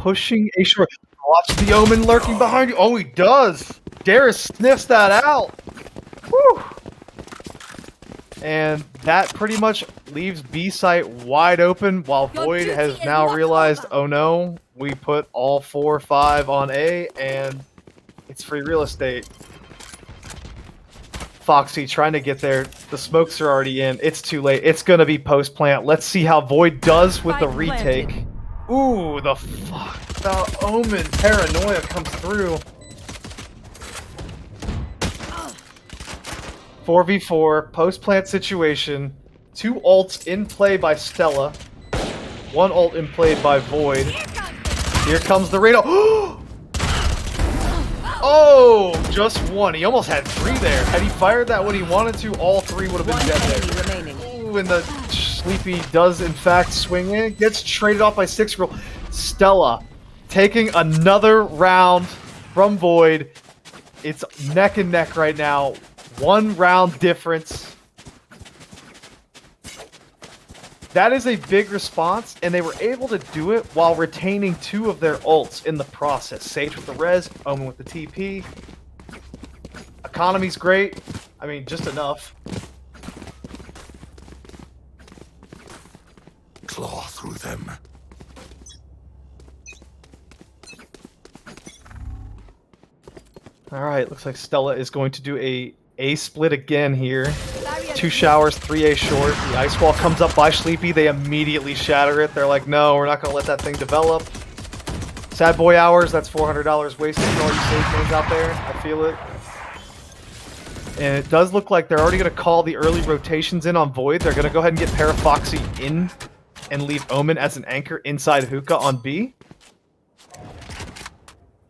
pushing a short. Watch the Omen lurking behind you. Oh, he does. Darius sniffs that out. Whew. And that pretty much leaves B site wide open, while Void has now realized, oh no, we put all 4 or 5 on A, and it's free real estate. Foxy trying to get there. The smokes are already in. It's too late. It's going to be post-plant. Let's see how Void does with the retake. Ooh, the fuck. The Omen paranoia comes through. 4v4, post-plant situation. 2 ults in play by Stella. 1 ult in play by Void. Here comes the Reno. Oh, just 1. He almost had 3 there. Had he fired that when he wanted to, all 3 would have been dead there. Ooh, and the Sleepy does in fact swing in. Gets traded off by 6 girl. Stella taking another round from Void. It's neck and neck right now. 1 round difference. That is a big response, and they were able to do it while retaining 2 of their ults in the process. Sage with the res, Omen with the TP. Economy's great. I mean, just enough. Claw through them. Alright, looks like Stella is going to do a split again here. 2 showers, 3A short. The ice wall comes up by Sleepy. They immediately shatter it. They're like, no, we're not going to let that thing develop. Sad boy hours, that's $400 wasted for all you safe games out there. I feel it. And it does look like they're already going to call the early rotations in on Void. They're going to go ahead and get Parafoxy in and leave Omen as an anchor inside Hookah on B.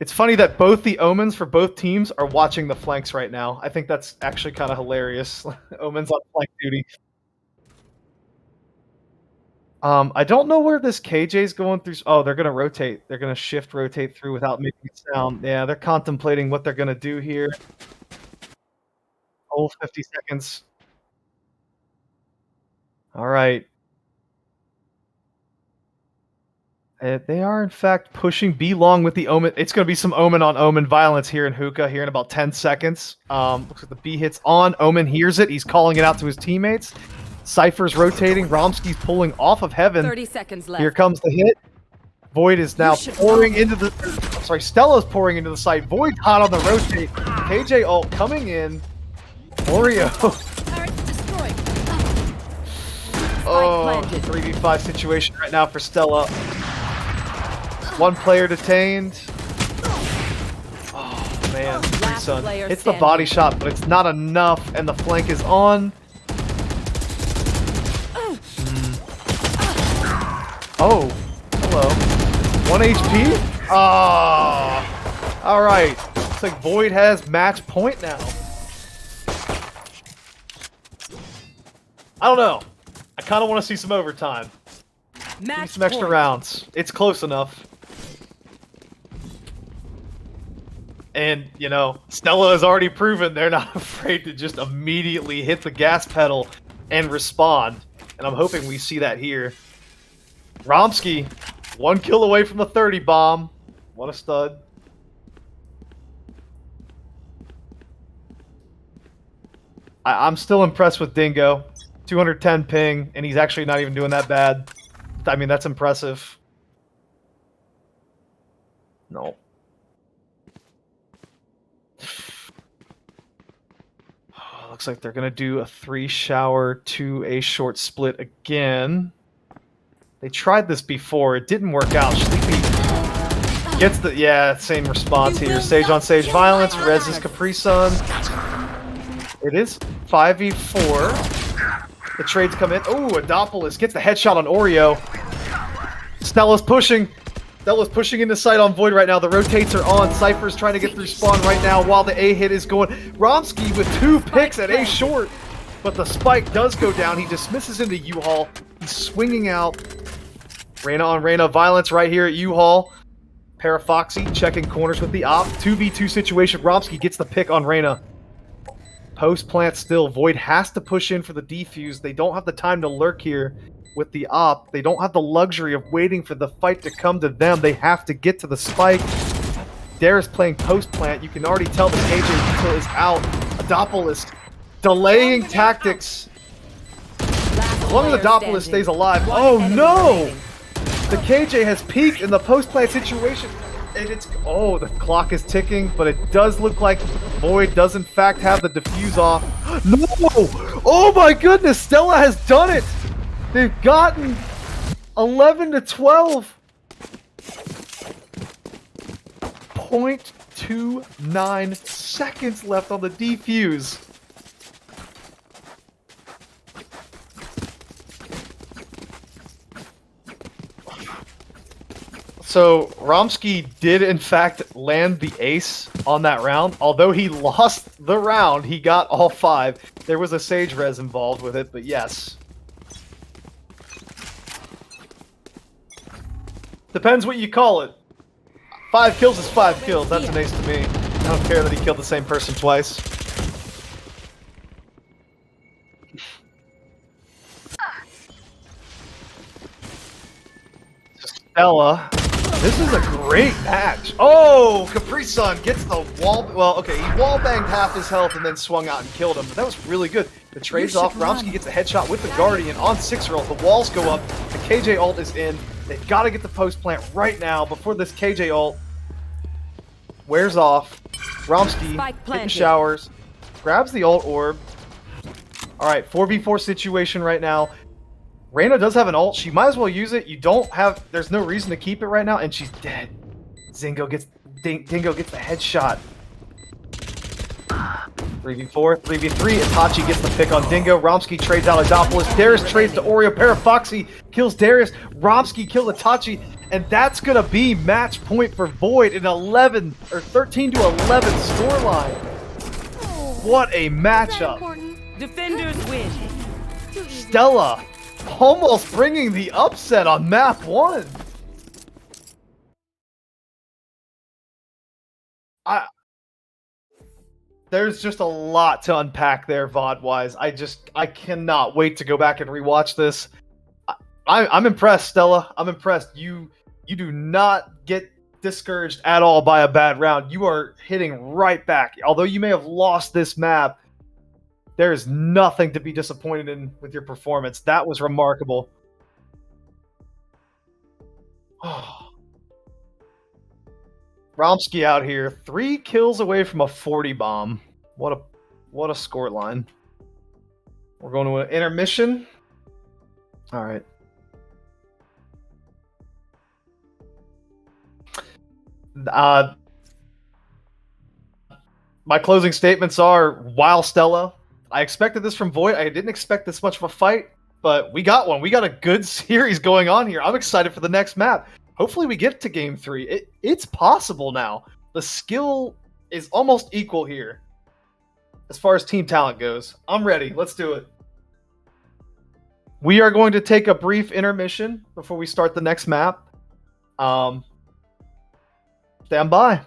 It's funny that both the Omens for both teams are watching the flanks right now. I think that's actually kind of hilarious. Omen's on flank duty. I don't know where this KJ's going through. Oh, they're going to rotate. They're going to shift rotate through without making a sound. Yeah, they're contemplating what they're going to do here. Whole 50 seconds. All right. They are, in fact, pushing B long with the Omen. It's going to be some Omen on Omen violence here in Hookah here in about 10 seconds. Looks like the B hit's on. Omen hears it. He's calling it out to his teammates. Cypher's rotating. Romsky's pulling off of Heaven. 30 seconds left. Here comes the hit. Void is now pouring into the... Sorry, Stella's pouring into the site. Void's hot on the rotate. KJ ult coming in. Oreo. Oh, 3v5 situation right now for Stella. 1 player detained. Oh, man. Sun. It's the body shot, but it's not enough, and the flank is on. Oh, hello. 1 HP? Ah. All right. Looks like Void has match point now. I don't know. I kind of want to see some overtime. Give me some extra rounds. It's close enough. And, you know, Stella has already proven they're not afraid to just immediately hit the gas pedal and respond. And I'm hoping we see that here. Romsky, 1 kill away from the 30 bomb. What a stud. I'm still impressed with Dingo. 210 ping, and he's actually not even doing that bad. I mean, that's impressive. No. Looks like they're going to do a 3 shower, 2 short split again. They tried this before. It didn't work out. Sleepy gets the... Yeah, same response here. Sage on Sage violence. Reses Capri Sun. It is 5v4. The trades come in. Oh, Adopolis gets the headshot on Oreo. Stella's pushing. Stella's pushing into sight on Void right now. The rotates are on. Cypher's trying to get through spawn right now while the A hit is going. Romsky with 2 picks at A short. But the spike does go down. He dismisses into U-Haul. He's swinging out. Reyna on Reyna. Violence right here at U-Haul. Parafoxy checking corners with the op. 2v2 situation. Romsky gets the pick on Reyna. Post plant still. Void has to push in for the defuse. They don't have the time to lurk here. with the op. They don't have the luxury of waiting for the fight to come to them. They have to get to the spike. Darius playing post plant. You can already tell the KJ is out. Adopolis delaying tactics. As long as Adopolis stays alive. Oh no! The KJ has peaked in the post plant situation. And it's, oh, the clock is ticking, but it does look like Void does in fact have the defuse off. No! Oh my goodness, Stella has done it! They've gotten 11 to 12. 0.29 seconds left on the defuse. So Romsky did in fact land the ace on that round. Although he lost the round, he got all 5. There was a Sage Res involved with it, but yes. Depends what you call it. 5 kills is 5 kills. That's an ace to me. I don't care that he killed the same person twice. Stella. This is a great match. Oh, Capri-Sun gets the wall. Well, okay, he wall banged half his health and then swung out and killed him. But that was really good. The trade's off. Romsky gets a headshot with the Guardian on 6-year-old. The walls go up. The KJ ult is in. They've got to get the post plant right now before this KJ ult wears off. Romsky hitting showers, grabs the ult orb. All right, 4v4 situation right now. Reyna does have an ult. She might as well use it. You don't have... There's no reason to keep it right now, and she's dead. Dingo gets the headshot. 3v4, 3v3. Itachi gets the pick on Dingo. Romsky trades out Adopolis. Darius trades to Oreo. Parafoxy kills Darius. Romsky killed Itachi. And that's going to be match point for Void in 11 or 13 to 11 scoreline. What a matchup. Defenders win. Stella almost bringing the upset on map 1. There's just a lot to unpack there VOD-wise. I cannot wait to go back and rewatch this. I'm impressed, Stella. I'm impressed. You do not get discouraged at all by a bad round. You are hitting right back. Although you may have lost this map, there is nothing to be disappointed in with your performance. That was remarkable. Romsky out here, 3 kills away from a 40 bomb. What a score line. We're going to an intermission. All right. My closing statements are, while Stella, I expected this from Void. I didn't expect this much of a fight, but we got one. We got a good series going on here. I'm excited for the next map. Hopefully we get to game 3. It's possible now. The skill is almost equal here as far as team talent goes. I'm ready. Let's do it. We are going to take a brief intermission before we start the next map. Stand by.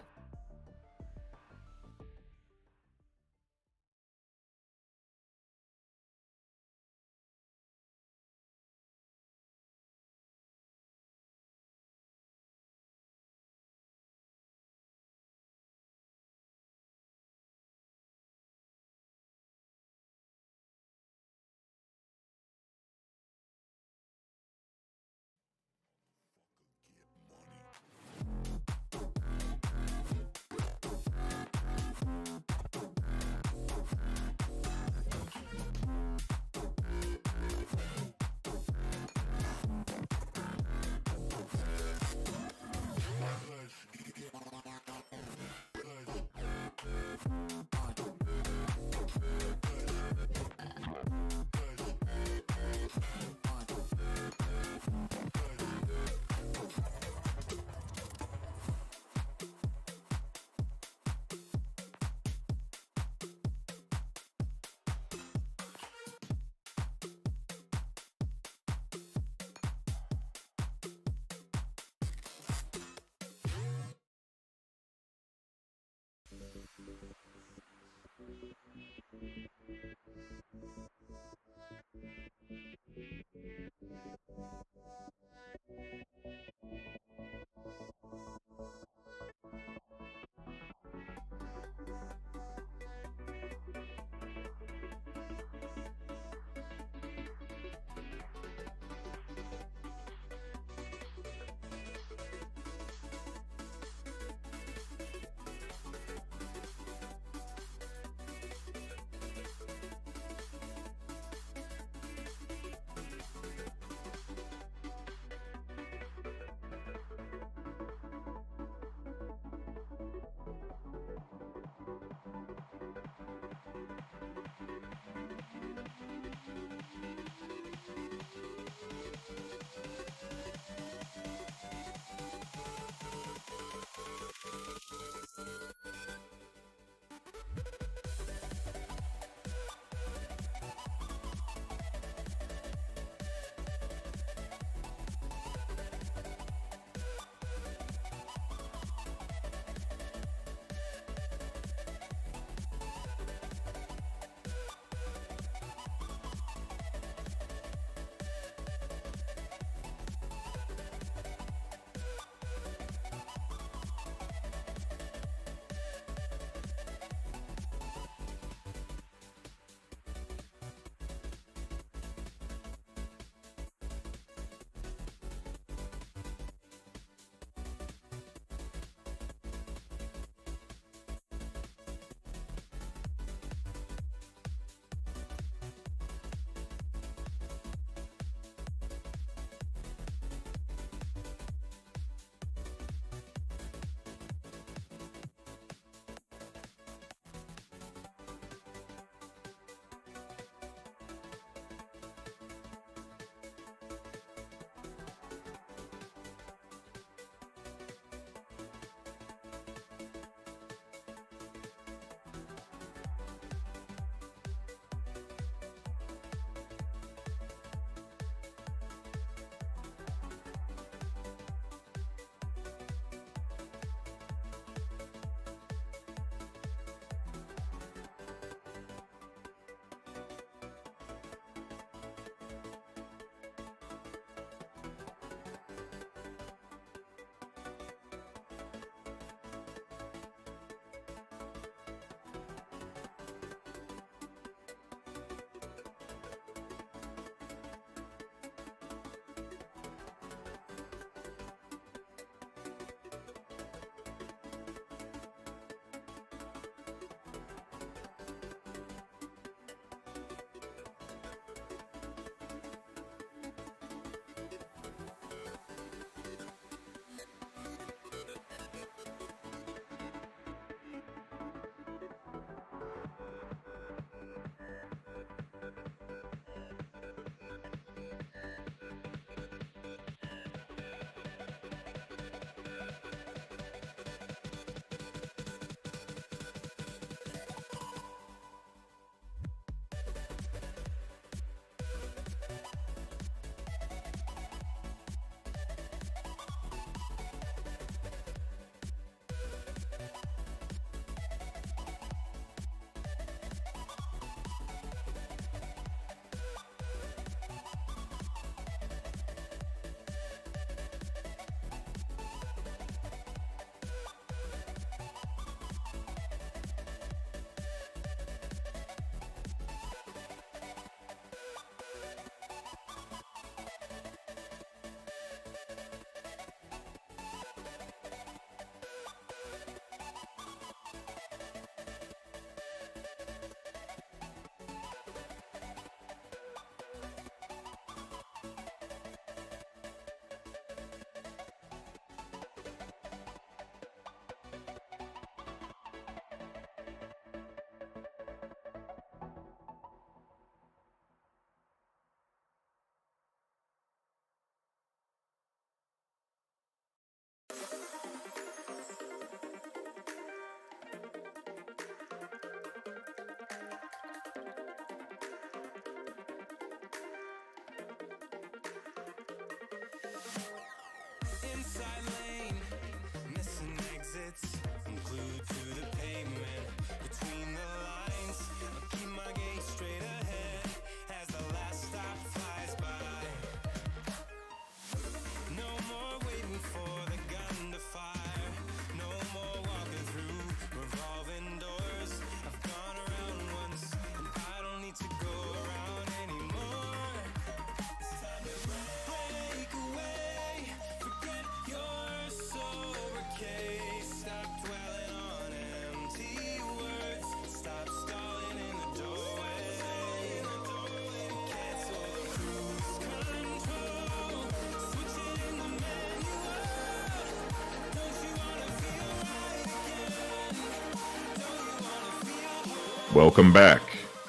Welcome back.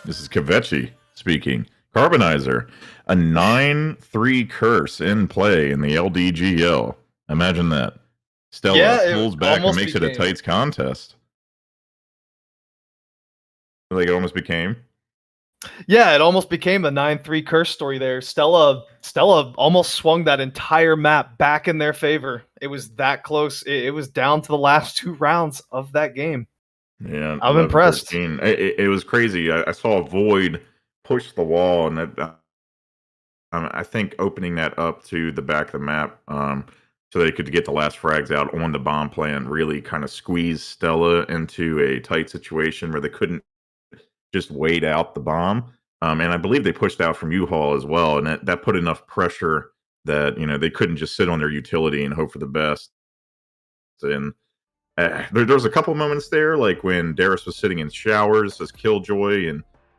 This is Kavechi speaking. Carbonizer, a 9-3 curse in play in the LDGL. Imagine that. Stella pulls back and makes it a tights contest. Like it almost became. Yeah, it almost became a 9-3 curse story there. Stella almost swung that entire map back in their favor. It was that close. It was down to the last 2 rounds of that game. Yeah, I'm impressed. It was crazy. I saw Void push the wall, and I think opening that up to the back of the map, so they could get the last frags out on the bomb plant, really kind of squeeze Stella into a tight situation where they couldn't just wait out the bomb. And I believe they pushed out from U-Haul as well, and that put enough pressure that they couldn't just sit on their utility and hope for the best. And there was a couple moments there, like when Darius was sitting in showers as Killjoy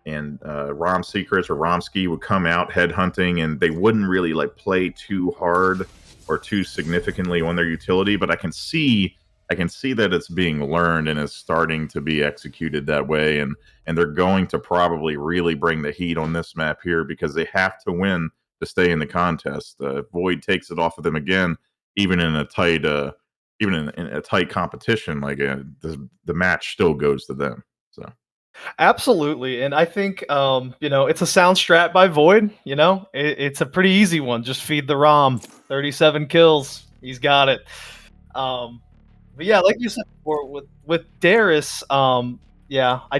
and Rom Secrets or Romsky would come out headhunting, and they wouldn't really like play too hard or too significantly on their utility. But I can see that it's being learned and is starting to be executed that way, and they're going to probably really bring the heat on this map here because they have to win to stay in the contest. Void takes it off of them again, even in a tight. Even in a tight competition, like the match still goes to them. So, absolutely, and I think it's a sound strat by Void. It's a pretty easy one. Just feed the Rom. 37 kills, he's got it. But yeah, like you said before, with Darius, I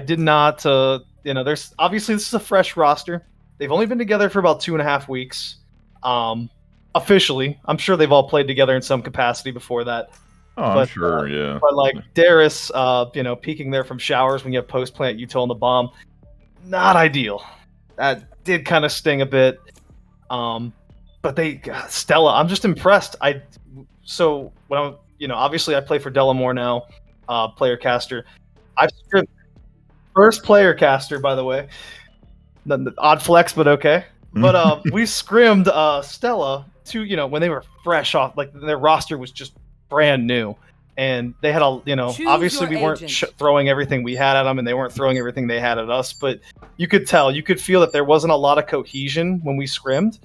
did not. There's obviously this is a fresh roster. They've only been together for about 2.5 weeks. Officially, I'm sure they've all played together in some capacity before that. I'm sure, yeah. But like Darius, peeking there from showers when you have post plant util on the bomb, not ideal. That did kind of sting a bit. But Stella, I'm just impressed. Obviously I play for Delamore now, player caster. I've scrimmed first player caster, by the way. Odd flex, but okay. But we scrimmed Stella to when they were fresh off, like their roster was just brand new, and they had obviously we weren't throwing everything we had at them, and they weren't throwing everything they had at us, but you could feel that there wasn't a lot of cohesion when we scrimmed.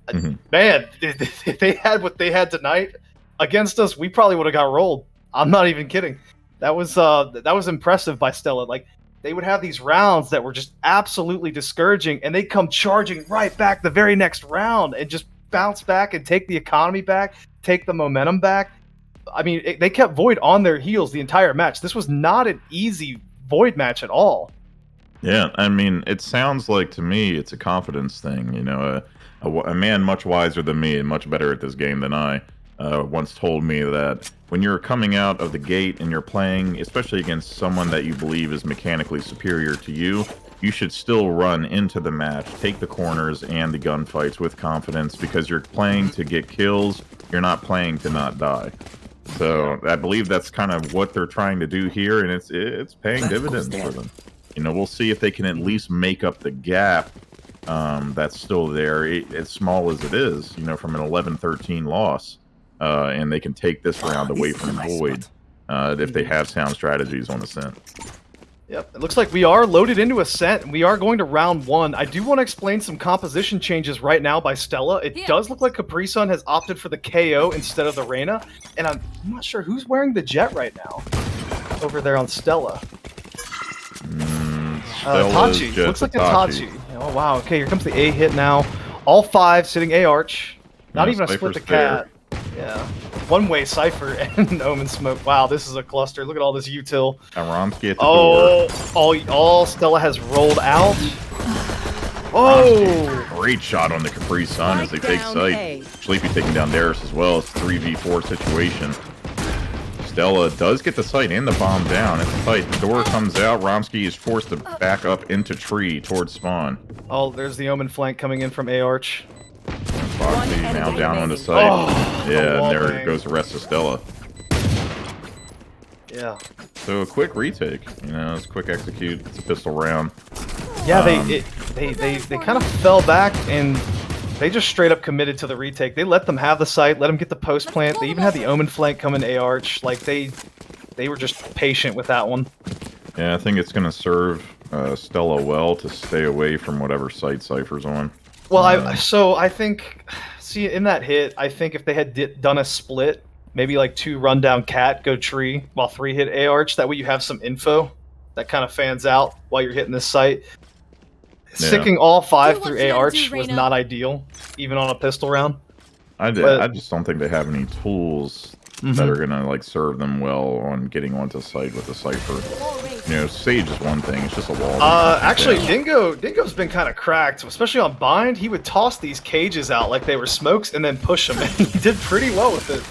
Mm-hmm. Man, if they had what they had tonight against us, we probably would have got rolled. I'm not even kidding. That was impressive by Stella. Like, they would have these rounds that were just absolutely discouraging, and they'd come charging right back the very next round and just bounce back and take the economy back, take the momentum back. I mean, they kept Void on their heels the entire match. This was not an easy Void match at all. Yeah, I mean, it sounds like to me it's a confidence thing. A man much wiser than me and much better at this game than I once told me that when you're coming out of the gate and you're playing, especially against someone that you believe is mechanically superior to you, you should still run into the match, take the corners and the gunfights with confidence because you're playing to get kills. You're not playing to not die. So I believe that's kind of what they're trying to do here, and it's paying dividends for them. We'll see if they can at least make up the gap that's still there, as small as it is, from an 11-13 loss. And they can take this round away from Void if they have sound strategies on Ascent. Yep, it looks like we are loaded into Ascent, and we are going to round 1. I do want to explain some composition changes right now by Stella. It does look like Capri Sun has opted for the KO instead of the Reyna, and I'm not sure who's wearing the Jet right now over there on Stella. Tachi. Looks like a Tachi. Oh, wow. Okay, here comes the A hit now. All 5 sitting A arch. Not even a split the cat. Yeah. one-way Cypher and Omen smoke. Wow, this is a cluster. Look at all this util. Romsky at the door. All Stella has rolled out. Oh! Great shot on the Capri Sun as they take sight. Sleepy taking down Darius as well. It's a 3v4 situation. Stella does get the sight and the bomb down. It's tight. The door comes out. Romsky is forced to back up into tree towards spawn. Oh, there's the Omen flank coming in from A-Arch. Foxy now down on the site. Yeah, and there goes the rest of Stella. Yeah. So a quick retake. You know, it's a quick execute. It's a pistol round. Yeah, they kind of fell back and they just straight up committed to the retake. They let them have the site, let them get the post plant. They even had the Omen flank come in A-Arch. Like they were just patient with that one. Yeah, I think it's going to serve Stella well to stay away from whatever site Cypher's on. Well, I think, see, in that hit, I think if they had done a split, maybe like 2 run down cat, go tree, while 3 hit A-Arch, that way you have some info that kind of fans out while you're hitting this site. Yeah. Sticking all 5 through A-Arch was not ideal, even on a pistol round. I just don't think they have any tools that are going to like serve them well on getting onto site with the Cypher. You know, Sage is one thing, it's just a wall. Actually, Dingo's been kind of cracked, especially on Bind. He would toss these cages out like they were smokes and then push them, and he did pretty well with it.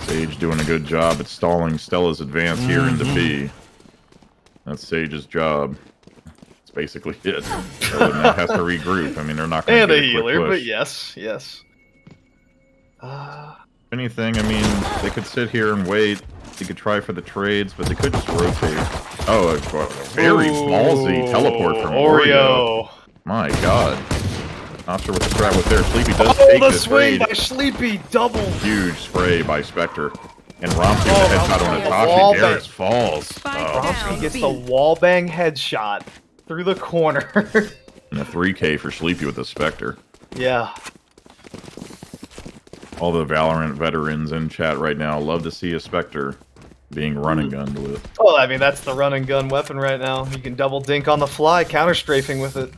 Sage doing a good job at stalling Stella's advance here into B. That's Sage's job. That's basically it. Stella now has to regroup. I mean, they're not going to get a healer, quick push. but yes. If anything, I mean, they could sit here and wait. They could try for the trades, but they could just rotate. Oh, a very ballsy teleport from Oreo. My God. Not sure what the strat was there. Sleepy does take the this swing raid. by Sleepy, double. Huge spray by Spectre. And Romsky with a headshot on Itachi. Darius falls. Romsky gets the wallbang headshot through the corner. And a 3K for Sleepy with the Spectre. Yeah. All the Valorant veterans in chat right now love to see a Spectre being run and gunned with. Well, I mean, that's the run and gun weapon right now. You can double dink on the fly, counter strafing with it.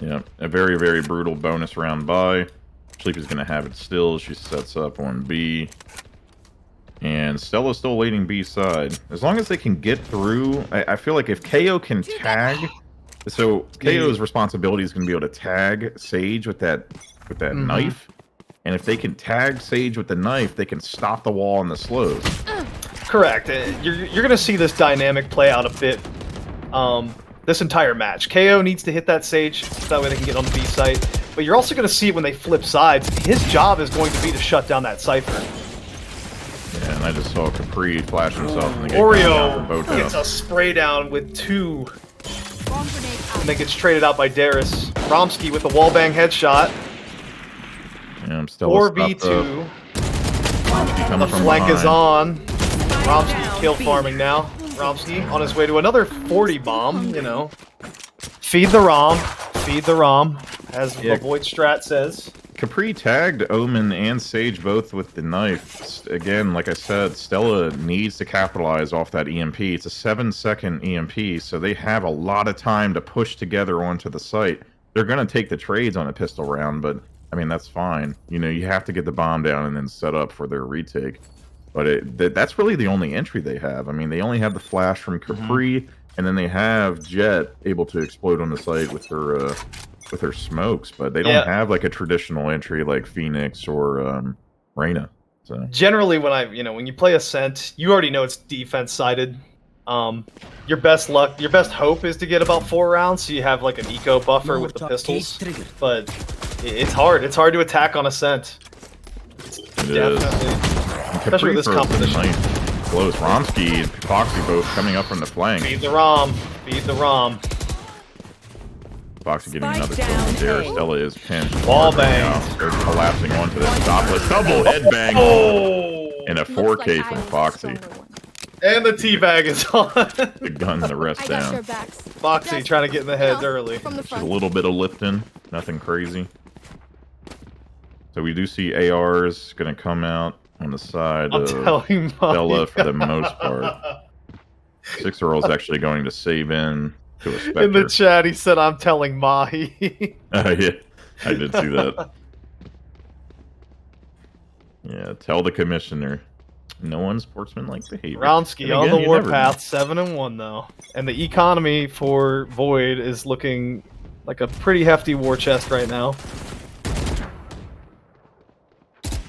Yeah, a very, very brutal bonus round by. Sleepy's going to have it still. She sets up on B. And Stella's still leading B side. As long as they can get through, I feel like if KO can tag... So KO's responsibility is going to be able to tag Sage with that knife. And if they can tag Sage with the knife, they can stop the wall on the slows. Correct. You're going to see this dynamic play out a bit this entire match. KO needs to hit that Sage, so that way they can get on the B site. But you're also going to see it when they flip sides. His job is going to be to shut down that Cypher. Yeah, and I just saw Capri flash himself. And Oreo gets a spray down with 2. And then gets traded out by Darius. Romsky with a wallbang headshot. Yeah, I'm still 4v2. The flank is on. Romsky kill farming now. Romsky on his way to another 40 bomb, you know. Feed the ROM, as the Void Strat says. Capri tagged Omen and Sage both with the knife. Again, like I said, Stella needs to capitalize off that EMP. It's a 7-second EMP, so they have a lot of time to push together onto the site. They're going to take the trades on a pistol round, but, I mean, that's fine. You know, you have to get the bomb down and then set up for their retake. But that's really the only entry they have. I mean, they only have the flash from Capri, and then they have Jet able to explode on the site with her smokes, but they don't have like a traditional entry like LHYNX or Reyna. So generally, when you play Ascent, you already know it's defense sided. Your best hope is to get about 4 rounds, so you have like an eco buffer with the pistols. But it's hard. It's hard to attack on Ascent. It is. Especially with this competition. Close. Romsky and Foxy both coming up from the flank. Feed the ROM. Foxy getting another kill there. Stella is pinched. Wall bang. They're collapsing onto that stopless double headbang. And a 4K from Foxy. And the teabag is on. The gun the rest down. Foxy trying to get in the heads early. Just a little bit of lifting. Nothing crazy. So we do see ARs going to come out on the side of Stella for the most part. 6-year-old's actually going to save in to a Spectre. In the chat, he said, "I'm telling Mahi." Yeah, I did see that. Yeah, tell the commissioner. No unsportsmanlike behavior. Romsky And on again, the you never know. warpath, 7-1 though, and the economy for Void is looking like a pretty hefty war chest right now.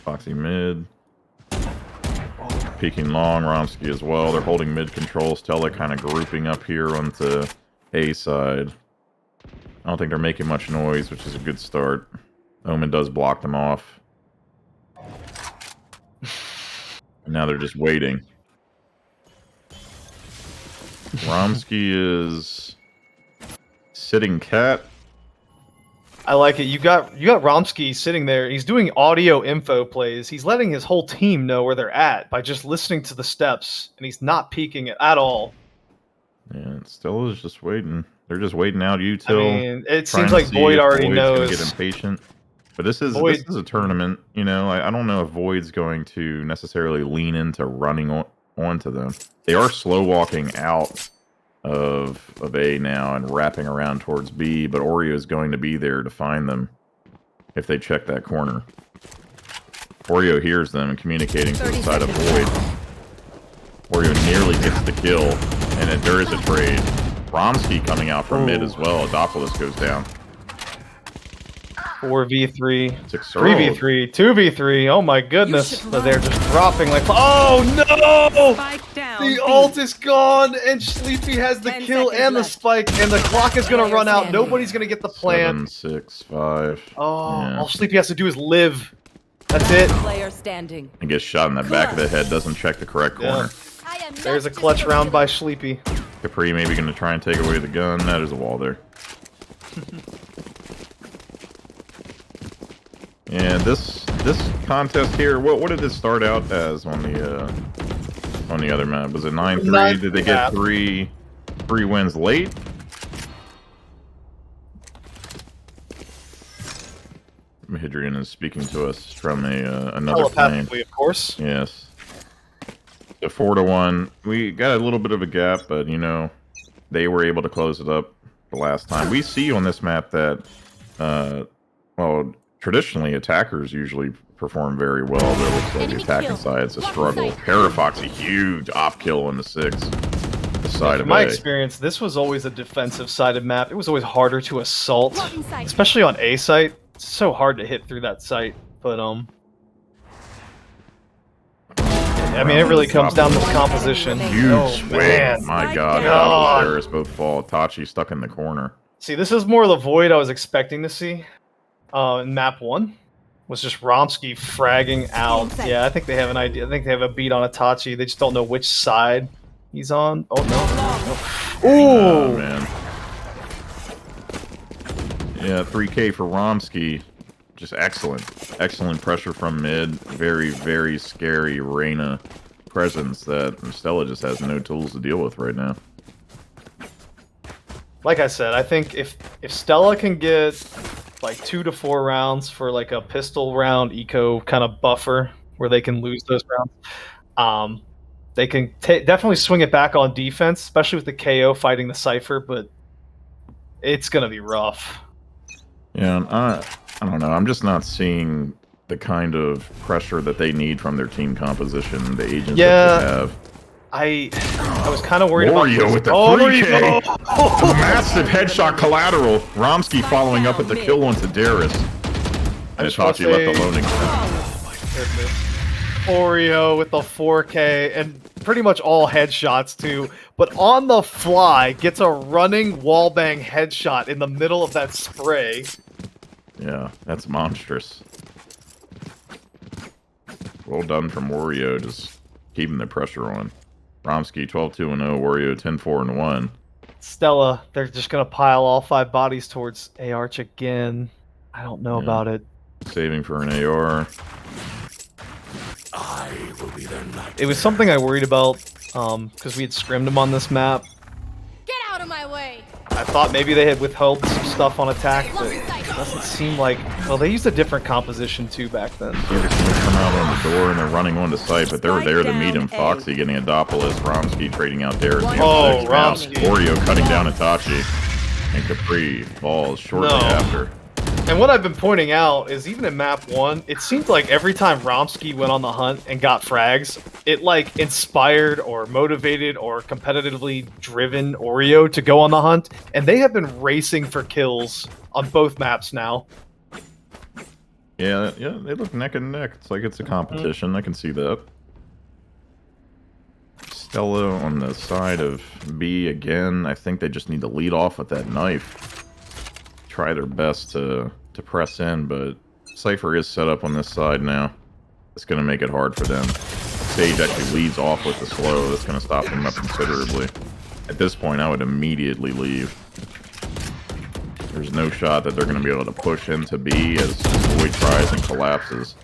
Foxy mid. Peeking long, Romsky as well. They're holding mid control. Stella kind of grouping up here onto A side. I don't think they're making much noise, which is a good start. Omen does block them off. And now they're just waiting. Romsky is sitting cat. I like it. You got Romsky sitting there. He's doing audio info plays. He's letting his whole team know where they're at by just listening to the steps, and he's not peeking it at all. Yeah, Stella's just waiting. They're just waiting out util. I mean, it trying seems to like see Void if already Void's gonna knows. Get impatient. But this is a tournament. You know, I don't know if Void's going to necessarily lean into running onto them. They are slow walking out of A now and wrapping around towards B, but Oreo is going to be there to find them if they check that corner. Oreo hears them and communicating to the side of Void. Oreo nearly gets the kill, and there is a trade. Romsky coming out from mid as well. Adopolis goes down. 4v3, 6-0. 3v3, 2v3. Oh my goodness! But they're just dropping like. Oh no! Spike down. The B. ult is gone, and Sleepy has the 10 kill seconds and the left. spike, and the clock is gonna Player run out. standing. Nobody's gonna get the plant. 7, 6, 5. Oh, Yeah. all Sleepy has to do is live. That's it. Player standing. And gets shot in the back of the head. Doesn't check the correct corner. There's a clutch round by Sleepy. Capri maybe going to try and take away the gun. That is a wall there. And this contest here, what did it start out as on the other map? Was it 9-3? Did they get three wins late? Hadrian is speaking to us from another plane. Telepathically, of course. Yes. So 4-1. We got a little bit of a gap, but you know, they were able to close it up the last time. We see on this map that, well, traditionally attackers usually perform very well, but it looks like the attacking side's a struggle. Parafox, a huge off kill in the 6. The side of In my A. experience, this was always a defensive-sided map. It was always harder to assault, especially on A site. It's so hard to hit through that site, but I mean, it really comes down to the composition. Huge swing. Man. My God. God. Harris both fall. Tachi stuck in the corner. See, this is more the Void I was expecting to see in map 1. Was just Romsky fragging out. Yeah, I think they have an idea. I think they have a beat on Itachi. They just don't know which side he's on. Oh, no. Ooh! Oh, man. Yeah, 3K for Romsky. Just excellent. Excellent pressure from mid. Very, very scary Reyna presence that Stella just has no tools to deal with right now. Like I said, I think if Stella can get like 2 to 4 rounds for like a pistol round eco kind of buffer where they can lose those rounds, they can definitely swing it back on defense, especially with the KO fighting the Cypher, but it's going to be rough. Yeah, and I don't know. I'm just not seeing the kind of pressure that they need from their team composition, the agents that they have. I was kind of worried about Wario with the 3K. Massive headshot collateral. Romsky following up with the kill onto Darius. And Itachi left the loading. Oreo with the 4K and pretty much all headshots too, but on the fly gets a running wallbang headshot in the middle of that spray. Yeah, that's monstrous. Well done from Wario, just keeping the pressure on. Romsky 12-2-0, Wario 10-4-1. Stella, they're just gonna pile all 5 bodies towards A-Arch again. I don't know about it. Saving for an AR. It was something I worried about because we had scrimmed him on this map. Get out of my way. I thought maybe they had withheld some stuff on attack, but it doesn't seem like... Well, they used a different composition too back then. They're going to come out on the door and they're running onto site, but they're there to meet him. Foxy getting Adopolis, Romsky trading out Darius. Oh, Romsky. Oreo cutting down Itachi. And Capri falls shortly after. And what I've been pointing out is even in map 1, it seemed like every time Romsky went on the hunt and got frags, it like inspired or motivated or competitively driven Oreo to go on the hunt, and they have been racing for kills on both maps now. Yeah, they look neck and neck. It's like it's a competition. I can see that. Stella on the side of B again. I think they just need to lead off with that knife. Try their best to press in, but Cypher is set up on this side now. It's going to make it hard for them. Sage actually leads off with the slow. That's going to stop them up considerably. At this point, I would immediately leave. There's no shot that they're going to be able to push into B as Void tries and collapses.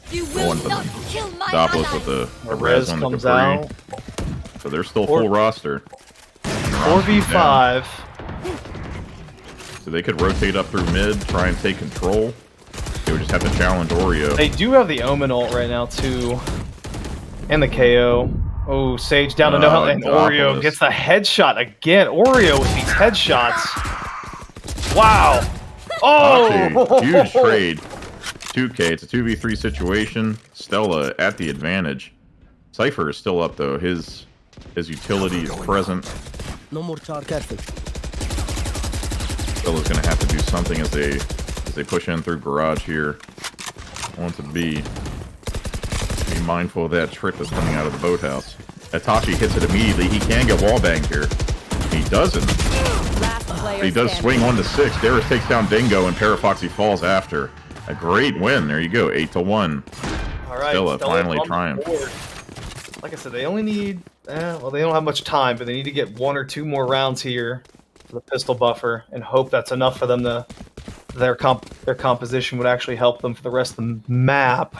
You will not kill my Doppelus with the res on the comes Capri. out. So they're still full roster. 4v5. So they could rotate up through mid, try and take control. They would just have to challenge Oreo. They do have the Omen ult right now, too. And the KO. Oh, Sage down to no health, and Oreo gets the headshot again. Oreo with these headshots. Wow. Oh! Huge trade. 2K. It's a 2v3 situation. Stella at the advantage. Cypher is still up, though. His utility is present. No more char, careful. Stella's going to have to do something as they push in through garage here. Want to be mindful of that trick that's coming out of the boathouse. Itachi hits it immediately. He can get wallbanged here. He doesn't. He does swing 1 to 6. Darius takes down Dingo, and Parafoxy falls after. A great win. There you go. 8-1. All right, Stella finally triumphed. Like I said, they only need... well, they don't have much time, but they need to get 1 or 2 more rounds here for the pistol buffer, and hope that's enough for them to... Their composition would actually help them for the rest of the map.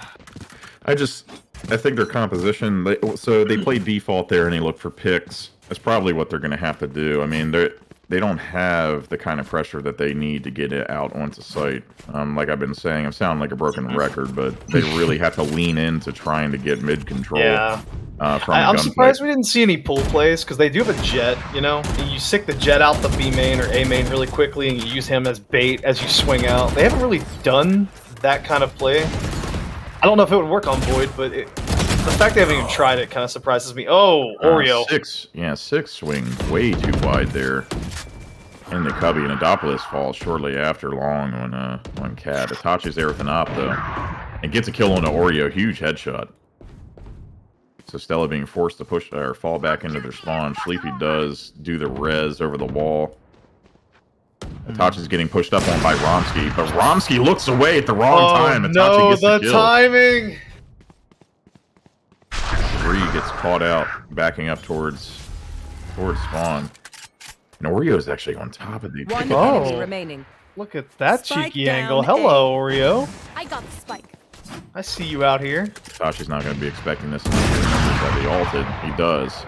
I think their composition... So they play default there, and they look for picks. That's probably what they're going to have to do. I mean, they don't have the kind of pressure that they need to get it out onto site. Like I've been saying, I'm sounding like a broken record, but they really have to lean into trying to get mid control. Yeah. I'm surprised we didn't see any pool plays, because they do have a jet, you know? You sick the jet out the B main or A main really quickly, and you use him as bait as you swing out. They haven't really done that kind of play. I don't know if it would work on Void, but the fact they haven't even tried it kind of surprises me. Oh, Oreo. 6 swing way too wide there in the cubby, and Adopolis falls shortly after long on Cat. Itachi's there with an op, though, and gets a kill on an Oreo. Huge headshot. So Stella being forced to push or fall back into their spawn. Sleepy does do the res over the wall. Itachi's getting pushed up on by Romsky, but Romsky looks away at the wrong time. Itachi no, gets the kill. Timing! 3 gets caught out, backing up towards spawn. And Oreo's actually on top of the One ticket. enemy remaining. Look at that Spike cheeky down angle. A. Hello, Oreo. I got the spike. I see you out here. Itachi's not going to be expecting this. That he ulted. He does.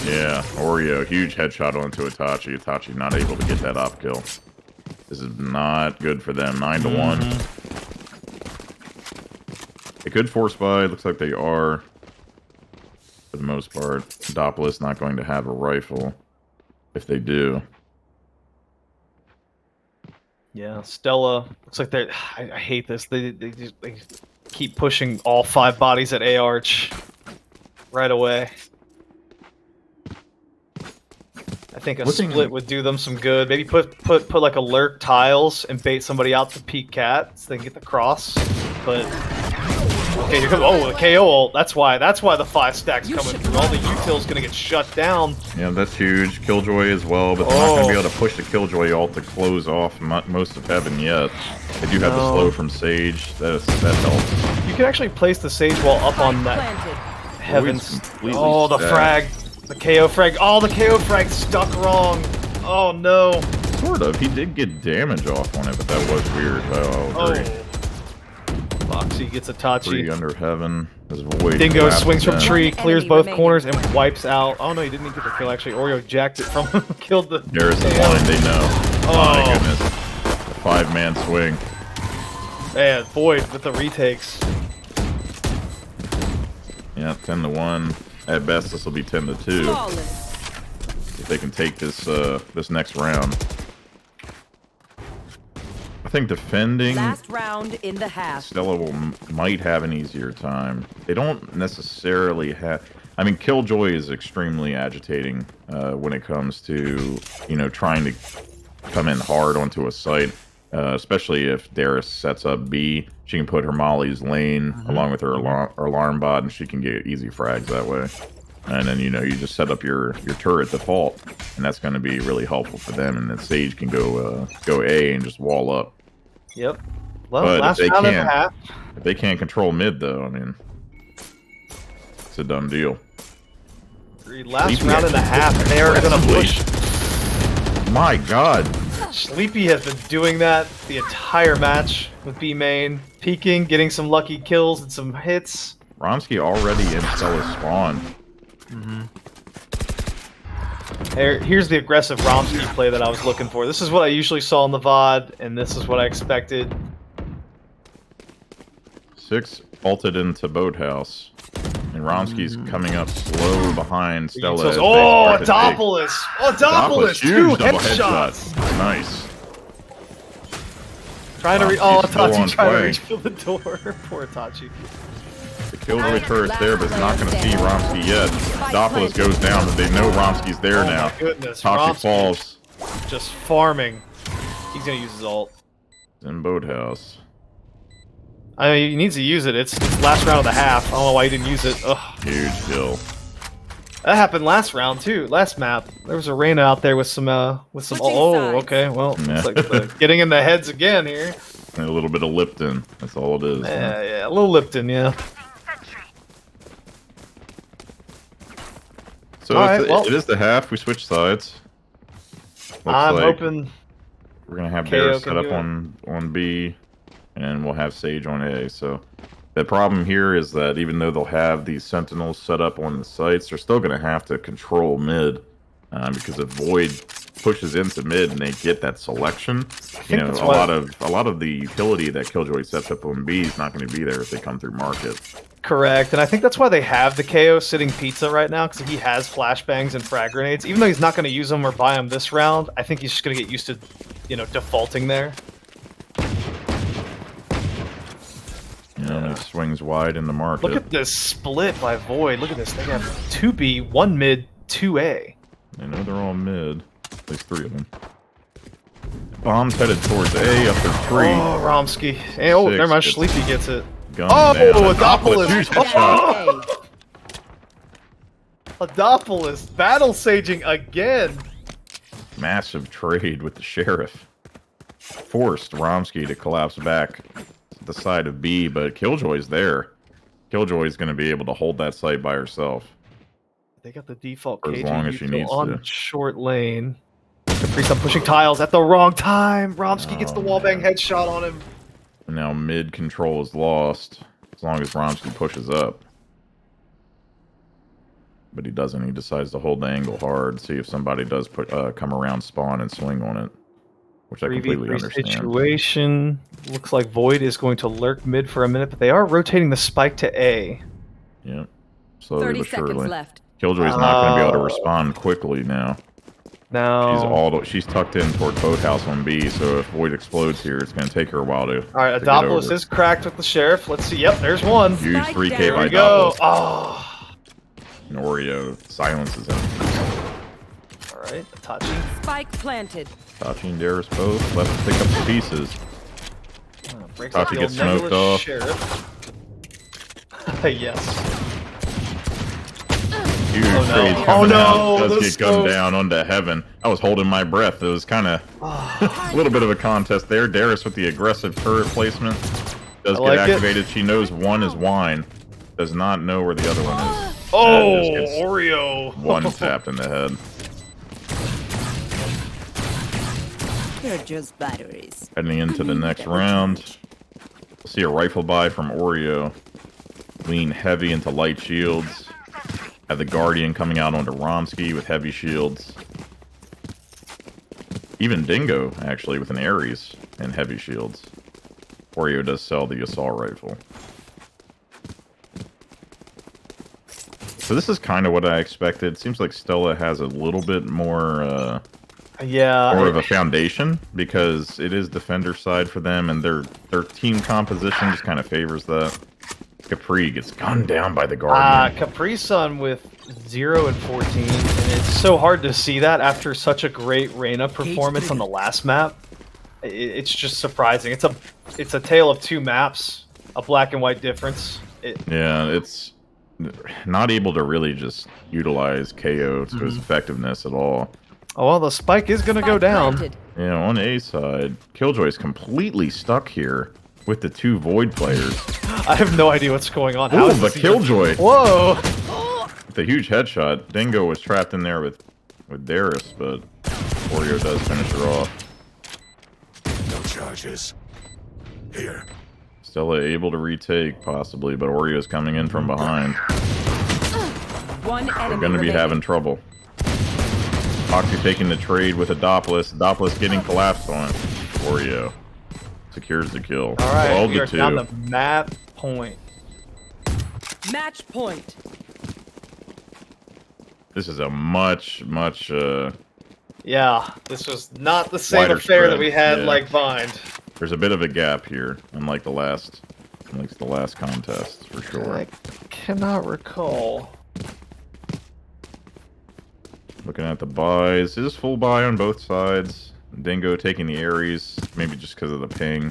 Yeah, Oreo, huge headshot onto Itachi. Itachi not able to get that op kill. This is not good for them. 9-1. They could force buy. Looks like they are. For the most part. Doppelus not going to have a rifle. If they do. Yeah, Stella. Looks like they're... I hate this. They keep pushing all 5 bodies at A-Arch right away. I think a split would do them some good. Maybe put like a lurk tiles and bait somebody out to peek cat so they can get the cross. But okay, here comes the KO ult. That's why the 5 stacks coming through. All the util's gonna get shut down. Yeah, that's huge. Killjoy as well, but they're not gonna be able to push the Killjoy ult to close off most of heaven yet. They do have the slow from Sage. That helps. You can actually place the Sage wall up on that heavens. Oh, the frag. The KO frag. Oh, the KO frag stuck wrong. Oh, no. Sort of. He did get damage off on it, but that was weird. Foxy gets a Tachi. 3 under heaven. Void Dingo swings from in. tree, clears both corners, and wipes out. Oh, no, he didn't even get the kill, actually. Oreo jacked it from him. Killed the... Darius is blind, they know. Oh, my goodness. A 5-man swing. Man, Void with the retakes. Yeah, 10-1. At best, this will be 10-2. if they can take this this next round. I think defending Last round in the half. Stella might have an easier time. They don't necessarily have. I mean, Killjoy is extremely agitating when it comes to, you know, trying to come in hard onto a site, especially if Darius sets up B. She can put her Molly's lane along with her alarm bot, and she can get easy frags that way. And then, you know, you just set up your turret default, and that's going to be really helpful for them. And then Sage can go A and just wall up. Yep. Well, But last if they round and a can't, half. if they can't control mid, though, I mean, it's a done deal. Last Sleepy round and a half, and they are going to push. My God. Sleepy has been doing that the entire match with B main, peeking, getting some lucky kills and some hits. Romsky already in Stella's spawn. Here's the aggressive Romsky play that I was looking for. This is what I usually saw in the VOD, and this is what I expected. 6 ulted into Boathouse. And Romsky's coming up slow behind Stella. as they Oh, start to take. Adopolis! Adopolis! Two Huge double headshots! Nice. Trying to reach. Wow, Oh, he's still on Itachi trying to play. reach for the door. Poor Itachi. The Killjoy turret's there, but it's not going to see Romsky yet. Adopolis goes down, but they know Romsky's there Oh now. my goodness. Toxic Romsky falls just farming. He's gonna use his ult. in Boathouse. I know he needs to use it. It's last round of the half. I don't know why he didn't use it. Ugh. Huge kill. That happened last round too. Last map, there was a Reyna out there with some. Switching Oh, sides. okay. Well, Yeah. it's like getting in the heads again here. And a little bit of Lipton. That's all it is. Yeah, a little Lipton, yeah. So All it's, right, well- it is the half. We switch sides. Looks I'm like hoping. we're gonna have KO Darius can set up do it. on B, and we'll have Sage on A. So the problem here is that even though they'll have these Sentinels set up on the sites, they're still gonna have to control mid, because if Void pushes into mid and they get that selection, you know, that's a why- lot of the utility that Killjoy sets up on B is not going to be there if they come through market. Correct, and I think that's why they have the KO sitting pizza right now, because he has flashbangs and frag grenades. Even though he's not going to use them or buy them this round, I think he's just going to get used to, you know, defaulting there. You know, and he swings wide in the market. Look at this split by Void. Look at this. They have 2B, 1 mid, 2A. They know they're all mid. At least 3 of them. Bombs headed towards A after 3. Oh, Romsky. Hey, oh, Six never mind. gets- Sleepy gets it. Gun Oh, down. Adopolis. Huge headshot. Adopolis battle saging again. Massive trade with the sheriff. Forced Romsky to collapse back to the side of B, but Killjoy's there. Killjoy's going to be able to hold that site by herself. They got the default For as KJ long as she neutral needs on to. short lane. Caprice, I'm pushing tiles at the wrong time. Romsky gets the wallbang headshot on him. And now mid control is lost as long as Romsky pushes up. But he doesn't. He decides to hold the angle hard, see if somebody does come around spawn and swing on it. Which I completely 3v3 understand. situation. Looks like Void is going to lurk mid for a minute, but they are rotating the spike to A. Yep. Slowly 30 but seconds surely. left. Killjoy's not going to be able to respond quickly now. Now, She's tucked in toward Boathouse on B, so if Void explodes here, it's going to take her a while to. all right, to get Adopolis over. is cracked with the sheriff. Let's see. Yep, there's one. Huge Spike 3K down. There by we go. Adopolis. Oh, And Oreo silences him. all right, Itachi. Spike planted. Tachi and Darius both left to pick up the pieces. Breaks Itachi up the gets old smoked nebulous off. Sheriff. Yes. Huge Oh, no. trade Oh, coming no, out. the Does get gunned smoke. down onto heaven. I was holding my breath. It was kind of a little bit of a contest there. Darius with the aggressive turret placement does I get like it. activated. She knows one is wine. Does not know where the other one is. Oh, That just gets Oreo. one tapped in the head. They're just batteries. Heading into the next round. See a rifle buy from Oreo. Lean heavy into light shields. Have the Guardian coming out onto Romsky with heavy shields. Even Dingo, actually, with an Ares and heavy shields. Oreo does sell the assault rifle. So this is kind of what I expected. Seems like Stella has a little bit more more of a foundation because it is defender side for them, and their team composition just kind of favors that. Capri gets gunned down by the Guardian. Capri-Sun with 0 and 14, and it's so hard to see that after such a great Reyna performance on the last map. It's just surprising. It's a tale of two maps, a black and white difference. Yeah, it's not able to really just utilize KO to his effectiveness at all. Oh, well, the spike is going to go down. Planted. Yeah, on A side, Killjoy's completely stuck here with the two Void players. I have no idea what's going on. Oh, but Killjoy! Whoa! With a huge headshot. Dingo was trapped in there with Darius, but Oreo does finish her off. No charges. Here. Stella able to retake, possibly, but Oreo's coming in from behind. One enemy We're going to be remaining. having trouble. Foxy taking the trade with a Dopless. Dopless getting collapsed on. Oreo secures the kill. All right, 12 we to are 2. down the map point. Match point. This is a much Yeah, this was not the same Wider affair that spread, we had yeah. like Bind. There's a bit of a gap here, unlike the last contest for sure. I cannot recall. Looking at the buys, it is full buy on both sides. Dingo taking the Ares, maybe just because of the ping.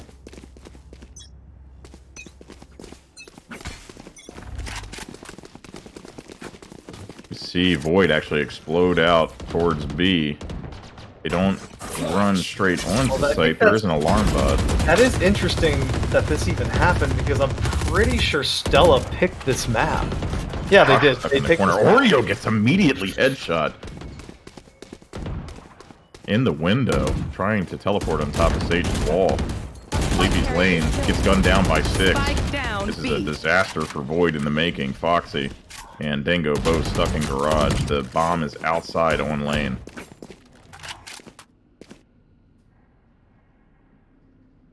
You see Void actually explode out towards B. They don't run straight onto Well, I site. think There that's- is an alarm bot. That is interesting that this even happened because I'm pretty sure Stella picked this map. Yeah, they did. Stuck They in the picked corner. this map. Oreo gets immediately headshot in the window, trying to teleport on top of Sage's wall. Sleepy's lane gets gunned down by 6. Spike down. This is B. a disaster for Void in the making. Foxy and Dingo both stuck in garage. The bomb is outside on lane.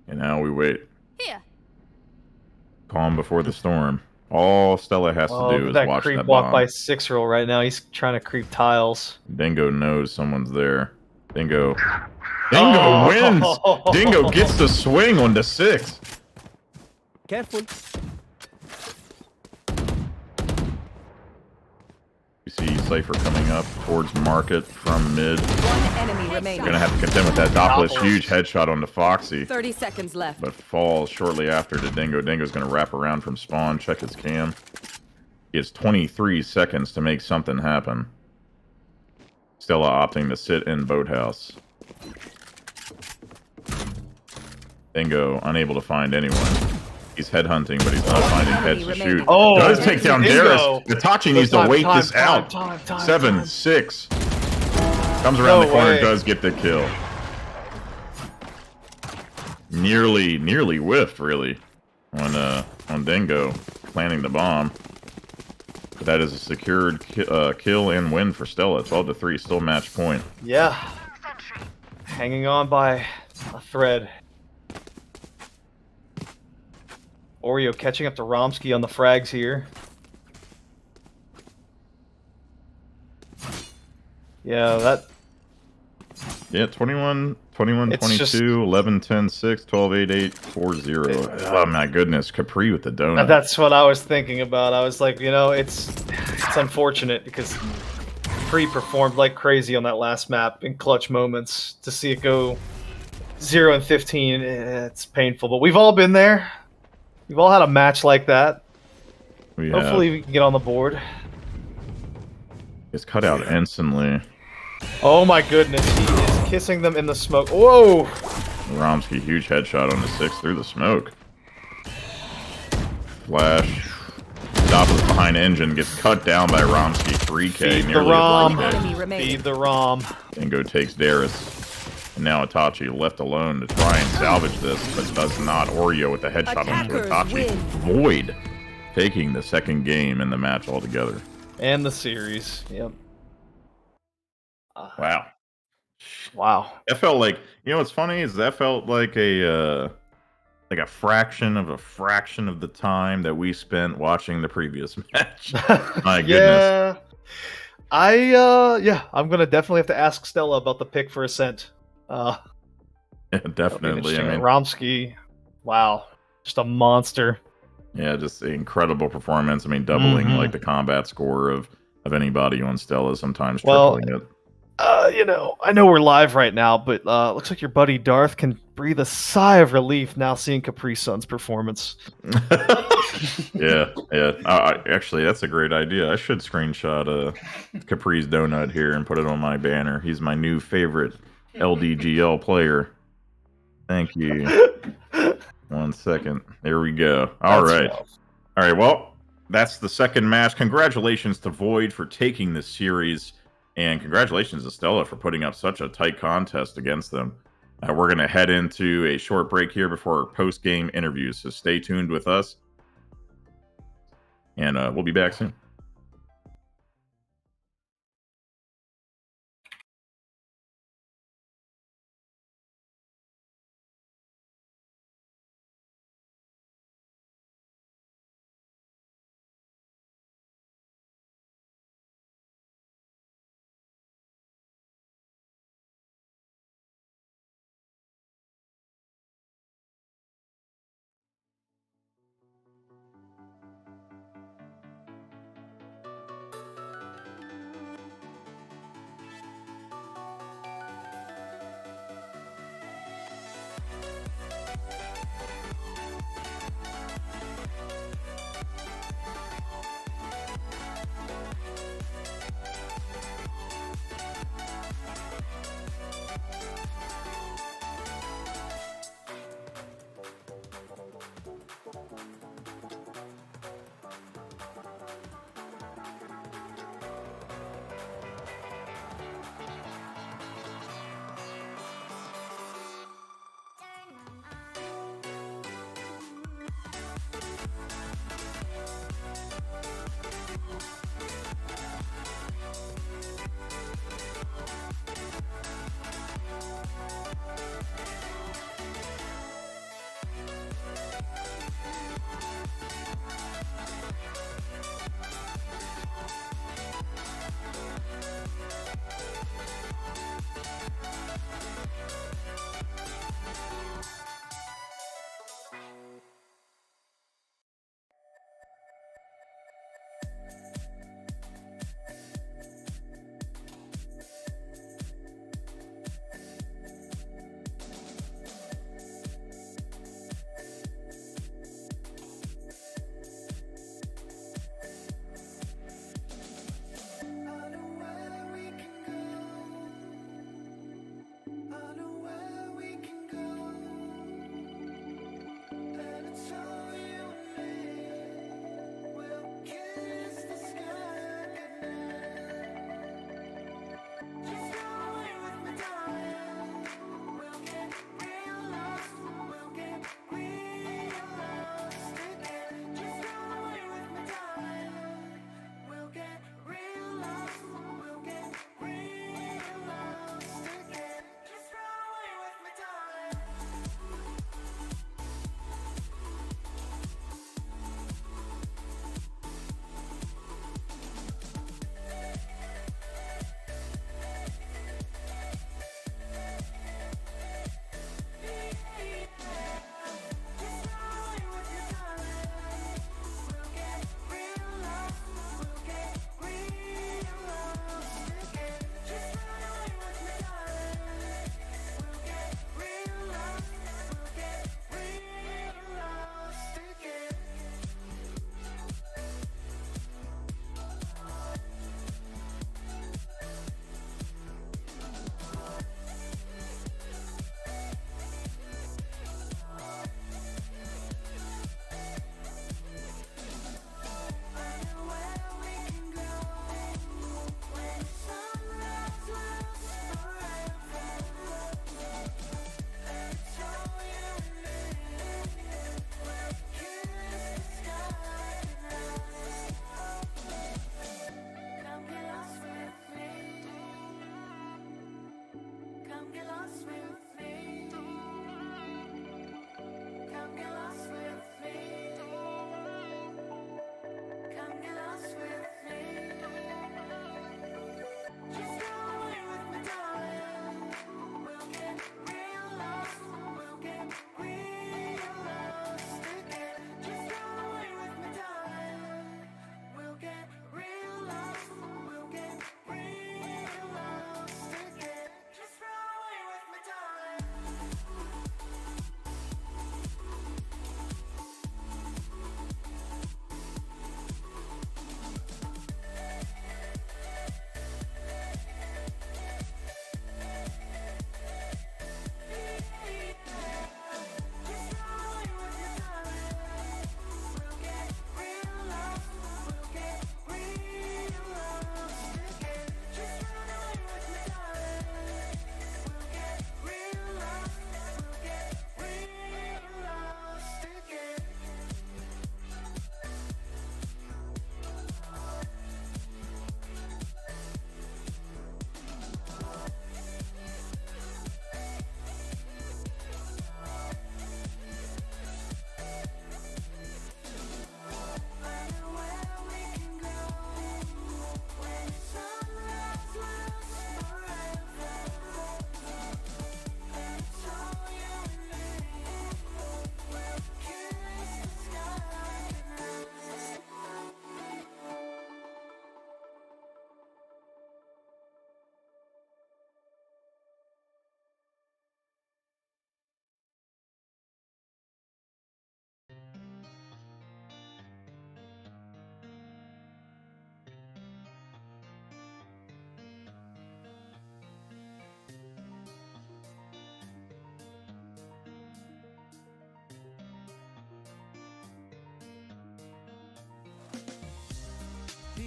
And now we wait. Here. Calm before the storm. All Stella has to do is that watch creep that walk bomb. by 6-year-old right now. He's trying to creep tiles. Dingo knows someone's there. Dingo wins! Dingo gets the swing on the 6. Careful. You see Cypher coming up towards market from mid. One enemy remaining. Gonna have to contend with that Doppler's huge headshot on the Foxy, 30 seconds left. but falls shortly after to Dingo. Dingo's gonna wrap around from spawn, check his cam. He has 23 seconds to make something happen. Stella opting to sit in boathouse. Dingo unable to find anyone. He's headhunting, but he's not finding heads to shoot. Oh, Does take down Dingo. Darius. Itachi needs to wait this out. 7, 6. Comes around No the corner, way. does get the kill. Nearly whiffed, really, on Dingo, planting the bomb. But that is a secured kill and win for Stella. 12 to 3, still match point. Yeah. Hanging on by a thread. Oreo catching up to Romsky on the frags here. Yeah, that... Yeah, 21, It's 22, just- 11, 10, 6, 12, 8, 8, 4, 0. Oh my goodness, Capri with the donut. That's what I was thinking about. I was like, you know, it's unfortunate because Free performed like crazy on that last map in clutch moments. To see it go 0 and 15, it's painful. But we've all been there. We've all had a match like that. We Hopefully we can get on the board. It's cut out instantly. Oh my goodness, he is kissing them in the smoke. Whoa! Romsky, huge headshot on the 6 through the smoke. Flash. Doppler's behind engine, gets cut down by Romsky. 3K, Feed the nearly ROM. One a 3K. enemy remaining. Feed the ROM. Dingo takes Darius. And now Itachi left alone to try and salvage this, but does not. Oreo with the headshot onto Attackers Itachi. win. Void taking the second game in the match altogether. And the series. Yep. like a fraction of the time that we spent watching the previous match. My goodness. Yeah. I'm gonna definitely have to ask Stella about the pick for Ascent. Yeah, That'll be definitely. I interesting. mean, Romsky, wow, just a monster. yeah, just an incredible performance. I mean, doubling like the combat score of anybody on Stella, sometimes Well, tripling it. I know we're live right now, but looks like your buddy Darth can breathe a sigh of relief now seeing Capri Sun's performance. Yeah. Actually, that's a great idea. I should screenshot Capri's donut here and put it on my banner. He's my new favorite LDGL player. Thank you. 1 second. There we go. All That's right. rough. All right. Well, that's the second match. Congratulations to Void for taking this series, and congratulations to Stella for putting up such a tight contest against them. We're going to head into a short break here before our post-game interviews, so stay tuned with us, and we'll be back soon.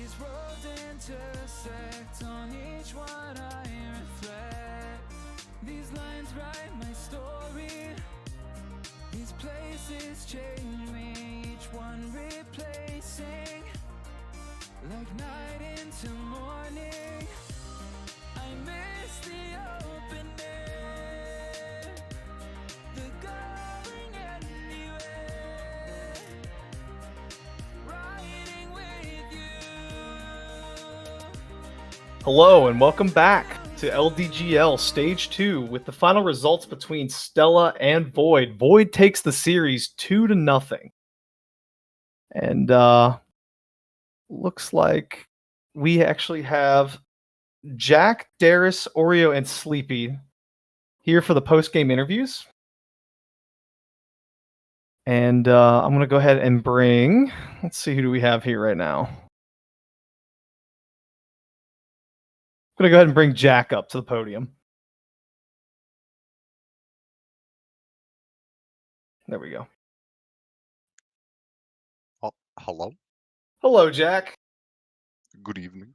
These roads intersect, on each one I reflect. These lines write my story. These places change me, each one replacing. Like night into morning, I miss the open air, the going anywhere, riding with you. Hello and welcome back to LDGL Stage 2 with the final results between Stella and Void. Void takes the series 2-0. And looks like we actually have Jack, Darius, Oreo, and Sleepy here for the post-game interviews. And I'm going to go ahead and bring, let's see, who do we have here right now? I'm going to go ahead and bring Jack up to the podium. There we go. Oh, hello. Hello, Jack. Good evening.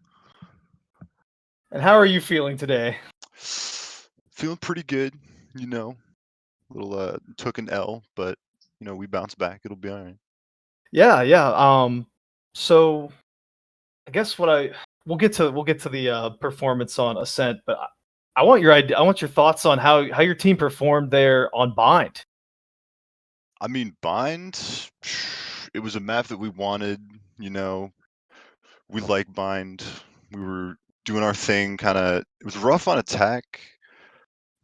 And how are you feeling today? Feeling pretty good, you know. Little took an L, but you know, we bounce back. It'll be all right. Yeah. So I guess we'll get to the performance on Ascent, but I want your idea. I want your thoughts on how your team performed there on Bind. I mean, Bind, it was a map that we wanted, you know. We like Bind. We were doing our thing, it was rough on attack.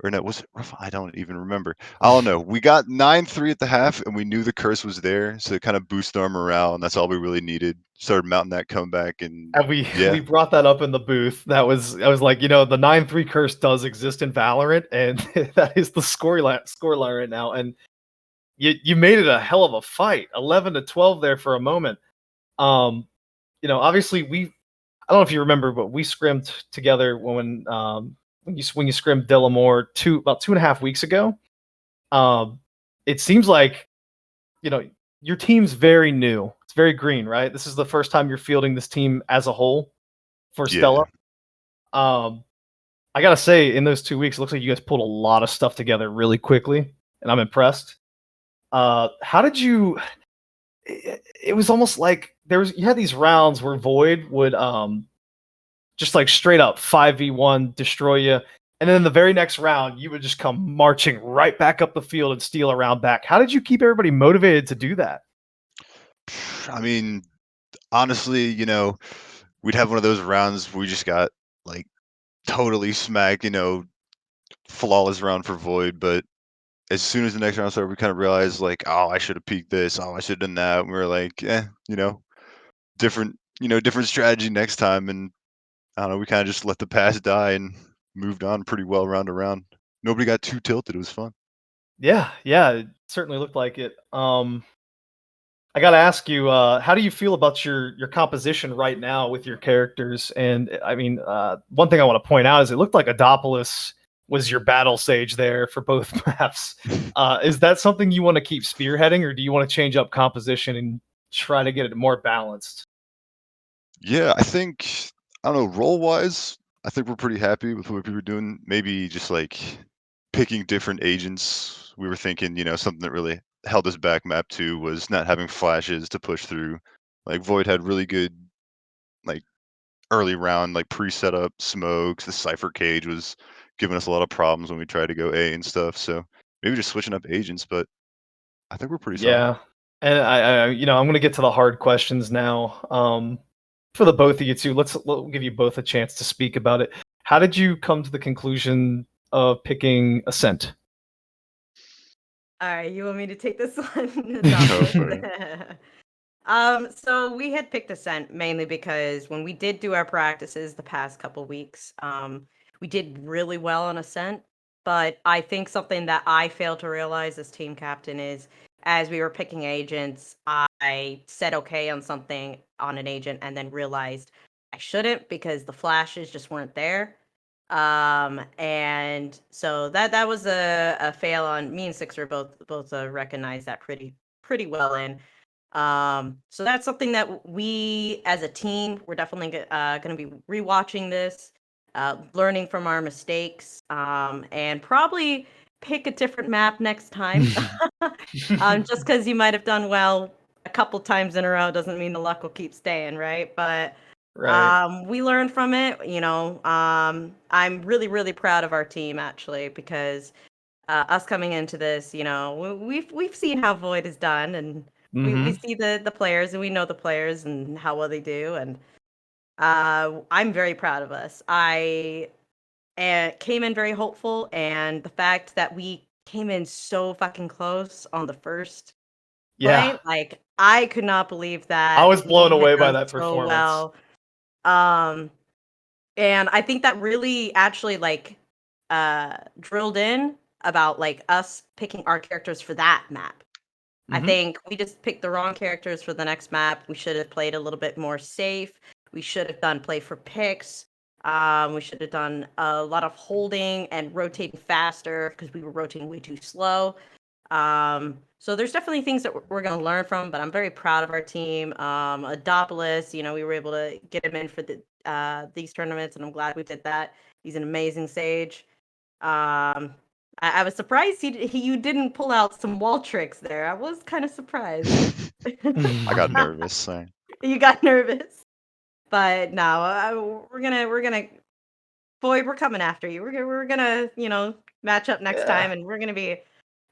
Or no, was it rough? I don't even remember. I don't know. We got 9-3 at the half, and we knew the curse was there, so it kind of boosted our morale, and that's all we really needed. Started mounting that comeback, and And we yeah. we brought that up in the booth. I was like, the 9-3 curse does exist in Valorant, and that is the scoreline right now. And you made it a hell of a fight, 11-12 there for a moment. Obviously I don't know if you remember, but we scrimmed together when you scrimmed Dillamore about 2.5 weeks ago. It seems like your team's very new. It's very green, right? This is the first time you're fielding this team as a whole for Stella. I gotta say, in those 2 weeks, it looks like you guys pulled a lot of stuff together really quickly, and I'm impressed. How did you? It was almost like you had these rounds where Void would just like straight up 5v1 destroy you, and then in the very next round you would just come marching right back up the field and steal a round back. How did you keep everybody motivated to do that? I mean, honestly, we'd have one of those rounds where we just got like totally smacked, flawless round for Void. But as soon as the next round started, we kind of realized like, oh, I should have peeked this. Oh, I should have done that. And we were like, different strategy next time. And I don't know, we kind of just let the past die and moved on pretty well round to round. Nobody got too tilted. It was fun. Yeah, it certainly looked like it. I gotta ask you, how do you feel about your composition right now with your characters? And I mean, one thing I want to point out is it looked like Adopolis was your battle sage there for both maps. Is that something you want to keep spearheading, or do you want to change up composition and try to get it more balanced? Yeah, I think, I don't know, role-wise, I think we're pretty happy with what we were doing. Maybe just like picking different agents. We were thinking, something that really held us back map 2 was not having flashes to push through. Like Void had really good like early round like pre-setup smokes. The Cypher cage was giving us a lot of problems when we tried to go A and stuff. So maybe just switching up agents, but I think we're pretty solid. Yeah, and I'm going to get to the hard questions now. For the both of you two, we'll give you both a chance to speak about it. How did you come to the conclusion of picking Ascent? All right, you want me to take this one? Go for it. So we had picked Ascent mainly because when we did do our practices the past couple weeks, we did really well on Ascent. But I think something that I failed to realize as team captain is as we were picking agents, I said okay on something on an agent and then realized I shouldn't because the flashes just weren't there. And so that was a fail on me and Six were both recognized that pretty well in. So that's something that we as a team, we're definitely going to be rewatching this, learning from our mistakes, and probably pick a different map next time. Just because you might have done well a couple times in a row doesn't mean the luck will keep staying, right? But Right. we learned from it. I'm really, really proud of our team actually because us coming into this, we've seen how Void is done, and we Hmm. see the players, and we know the players and how well they do, and I'm very proud of us. I came in very hopeful, and the fact that we came in so fucking close on the first Yeah. play, like I could not believe I that was blown we had away by done that so performance. well. Um, and I think that really actually like drilled in about like us picking our characters for that map. I Hmm. think we just picked the wrong characters for the next map. We should have played a little bit more safe. We should have done play for picks. We should have done a lot of holding and rotating faster because we were rotating way too slow. So there's definitely things that we're going to learn from, but I'm very proud of our team. Adopolis, we were able to get him in for these tournaments, and I'm glad we did that. He's an amazing sage. Um, I was surprised you didn't pull out some wall tricks there. I was kind of surprised. I got nervous. Sorry. You got nervous, but no, we're gonna Boyd, we're coming after you. We're gonna match up next time, Yeah. and we're gonna be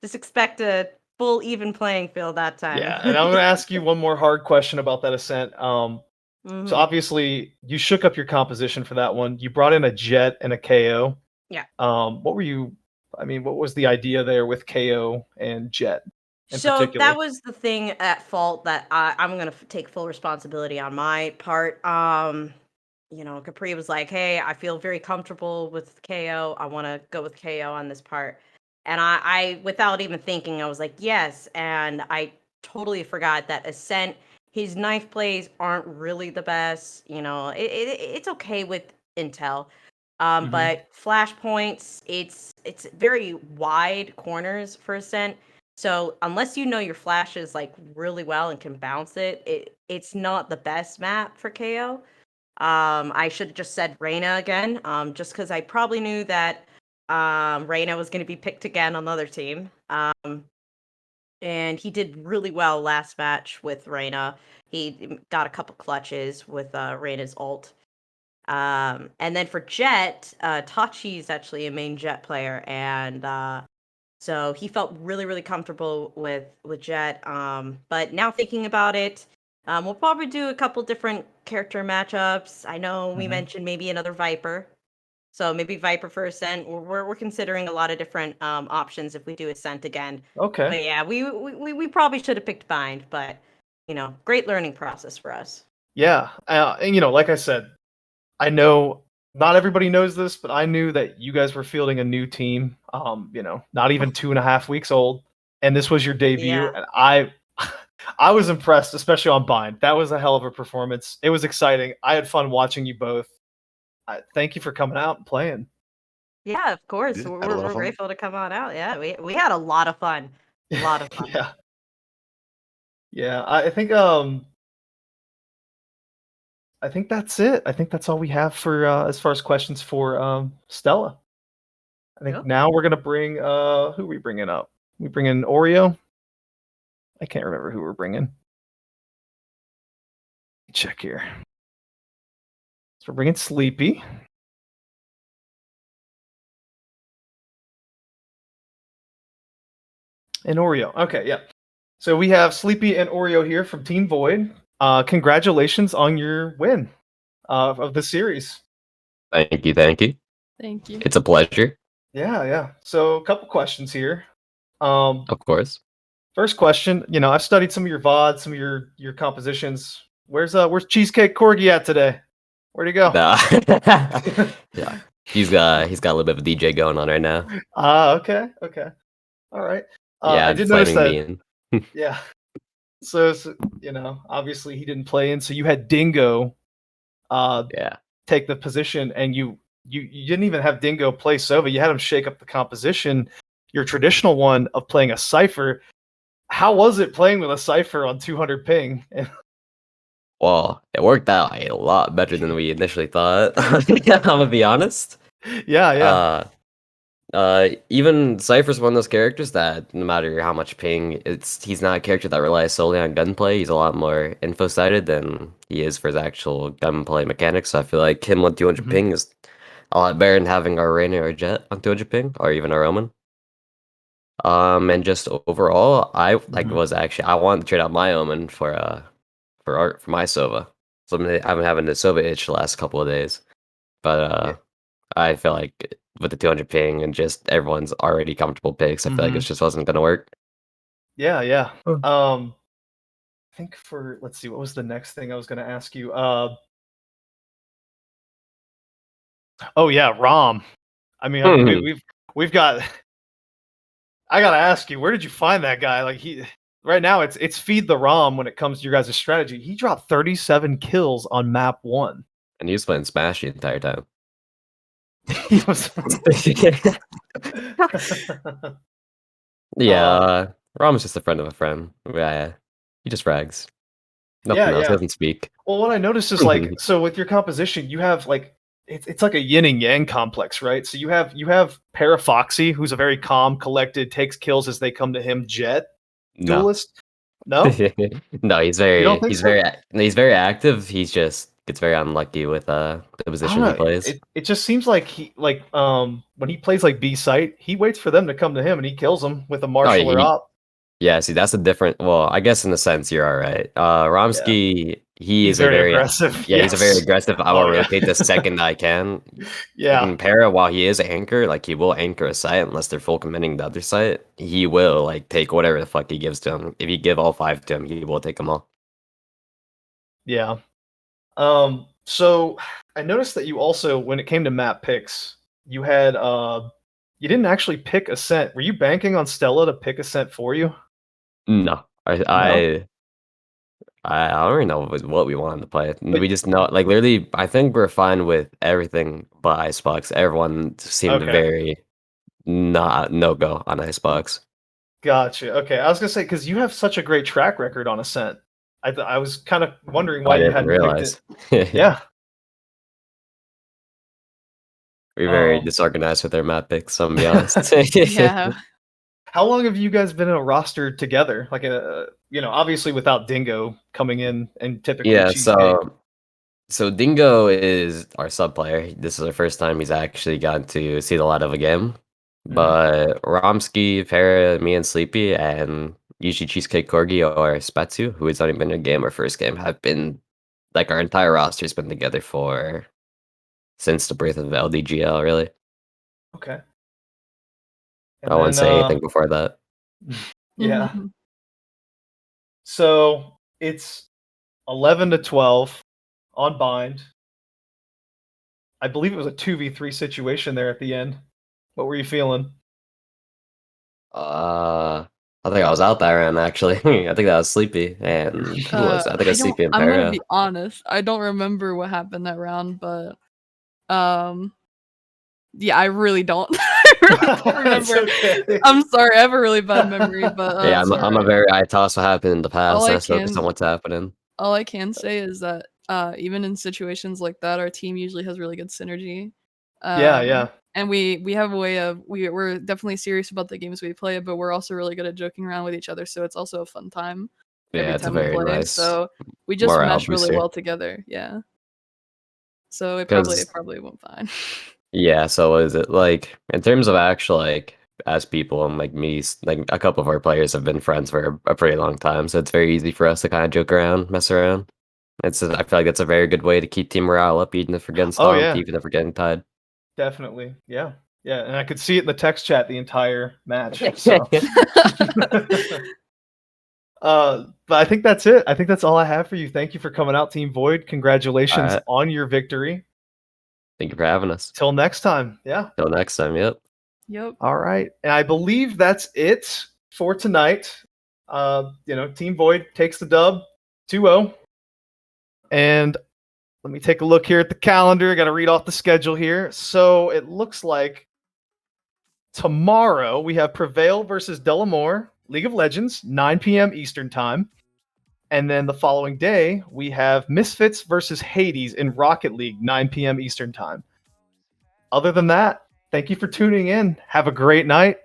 just expect a full even playing field that time. Yeah. And I'm going to ask you one more hard question about that Ascent. So Hmm. obviously you shook up your composition for that one. You brought in a Jet and a KO. Yeah. What were you? I mean, what was the idea there with KO and Jet in So that particular? was the thing at fault that I'm gonna take full responsibility on my part. Capri was like, "Hey, I feel very comfortable with KO. I want to go with KO on this part," and I, without even thinking, I was like, "Yes," and I totally forgot that Ascent, his knife plays aren't really the best. It's okay with Intel, Hmm. but flashpoints, it's very wide corners for Ascent. So unless you know your flashes like really well and can bounce it's not the best map for KO. I should have just said Reyna again, just because I probably knew that Reyna was going to be picked again on the other team. And he did really well last match with Reyna. He got a couple clutches with Reyna's ult. And then for Jet, Tachi is actually a main Jet player, and so he felt really, really comfortable with Jet. But now thinking about it, we'll probably do a couple different character matchups. I know we Hmm. mentioned maybe another Viper, so maybe Viper for Ascent. We're considering a lot of different options if we do Ascent again. Okay. But yeah, we probably should have picked Bind, but great learning process for us. Yeah. And like I said, I know not everybody knows this, but I knew that you guys were fielding a new team. Not even 2.5 weeks old, and this was your debut, Yeah. and I was impressed, especially on Bind. That was a hell of a performance. It was exciting. I had fun watching you both. Thank you for coming out and playing. Yeah, of course. Yeah, We're had a we're lot of we're fun. grateful to come on out. Yeah, we had a lot of fun. A lot of fun. Yeah, yeah. I think that's it. I think that's all we have for as far as questions for Stella. I think Cool. now we're gonna bring who we bringing up? We bring in Oreo. I can't remember who we're bringing. Check here. So we're bringing Sleepy. And Oreo. Okay, yeah. So we have Sleepy and Oreo here from Team Void. Congratulations on your win of the series. Thank you, thank you. Thank you. It's a pleasure, Yeah, yeah. So a couple questions here. of course. First question. I've studied some of your VODs, some of your compositions. Where's Cheesecake Corgi at today? Where'd he go? Nah. Yeah, he's got a little bit of a DJ going on right now. Okay, okay. All right. I Yeah, did notice flaming that. me in. Yeah. So, obviously he didn't play in, so you had Dingo Yeah. take the position, and you didn't even have Dingo play Sova. You had him shake up the composition, your traditional one of playing a Cypher. How was it playing with a Cypher on 200 ping? Well, it worked out a lot better than we initially thought. I'm gonna be honest. Yeah. Even Cypher's one of those characters that no matter how much ping, he's not a character that relies solely on gunplay. He's a lot more info-sided than he is for his actual gunplay mechanics. So I feel like him on 200 ping is a lot better than having our Reyna or Jet on 200 ping, or even our Omen. And just overall, I wanted to trade out my Omen for my Sova. So I've been having the Sova itch the last couple of days. But I feel like with the 200 ping and just everyone's already comfortable picks, I feel like it just wasn't gonna work. Yeah. I think let's see, what was the next thing I was gonna ask you? Oh yeah, Rom. I mean, we've got. I gotta ask you, where did you find that guy? Like right now, it's feed the Rom when it comes to your guys' strategy. He dropped 37 kills on map 1, and he was playing Smash the entire time. He was. Rom is just a friend of a friend. Yeah, he just frags. Nothing else. He doesn't speak. Well, what I noticed is like, so with your composition, you have like it's like a yin and yang complex, right? So you have Parafoxy, who's a very calm, collected, takes kills as they come to him. Jet duelist. No, no, he's very active. He just gets very unlucky with the position he plays. It just seems like when he plays like B site, he waits for them to come to him and he kills them with a martial or op. Yeah, see, that's a different. Well, I guess in a sense you're all right. Romsky, he's very aggressive. Yeah, he's a very aggressive. I will rotate the second I can. Yeah. And Para, while he is an anchor, like he will anchor a site unless they're full committing the other site. He will like take whatever the fuck he gives to him. If you give all 5 to him, he will take them all. Yeah. So I noticed that you also, when it came to map picks, you had you didn't actually pick Ascent. Were you banking on Stella to pick Ascent for you? No, I don't really know what we wanted to play. We just know, like, literally, I think we're fine with everything but Icebox. Everyone seemed very no-go on Icebox. Gotcha. Okay, I was gonna say, because you have such a great track record on Ascent. I was kind of wondering why you hadn't realized. Picked it. Yeah. We're very disorganized with our map picks, I'm gonna be honest. Yeah. How long have you guys been in a roster together? Like obviously without Dingo coming in and typically. Yeah, so Dingo is our sub player. This is our first time he's actually gotten to see the light of a game. But Romsky, Para, me, and Sleepy, and usually Cheesecake Corgi or Spatsu, who has only been in a game or first game, have been like our entire roster's been together since the birth of LDGL, really. Okay. I wouldn't say anything before that. Yeah. So it's 11-12 on bind. I believe it was a 2v3 situation there at the end. What were you feeling? I think I was out that round, actually. I think that was Sleepy, and who was I think it was Sleepy and Para. I'm gonna be honest. I don't remember what happened that round, but yeah, I really don't. I don't remember. Okay. I'm sorry, I have a really bad memory, but yeah, I toss what happened in the past. I focus on what's happening. All I can say is that even in situations like that, our team usually has really good synergy. Yeah. And we have a way of we're definitely serious about the games we play, but we're also really good at joking around with each other, so it's also a fun time. Yeah, it's a very nice. So we just mesh really well together. Yeah. So it probably went fine. Yeah, so is it like in terms of actual like as people and like me, like a couple of our players have been friends for a pretty long time, so it's very easy for us to kind of joke around, mess around. I feel like that's a very good way to keep team morale up, even if we're getting stomped, even if we're getting tied. Definitely, yeah, and I could see it in the text chat the entire match. So. But I think that's it. I think that's all I have for you. Thank you for coming out, Team Void. Congratulations on your victory. Thank you for having us. Till next time. Yeah. Till next time. Yep. All right. And I believe that's it for tonight. Team Void takes the dub 2-0. And let me take a look here at the calendar. I got to read off the schedule here. So it looks like tomorrow we have Prevail versus Delamore League of Legends, 9 p.m. Eastern Time. And then the following day, we have Misfits versus Hades in Rocket League, 9 p.m. Eastern Time. Other than that, thank you for tuning in. Have a great night.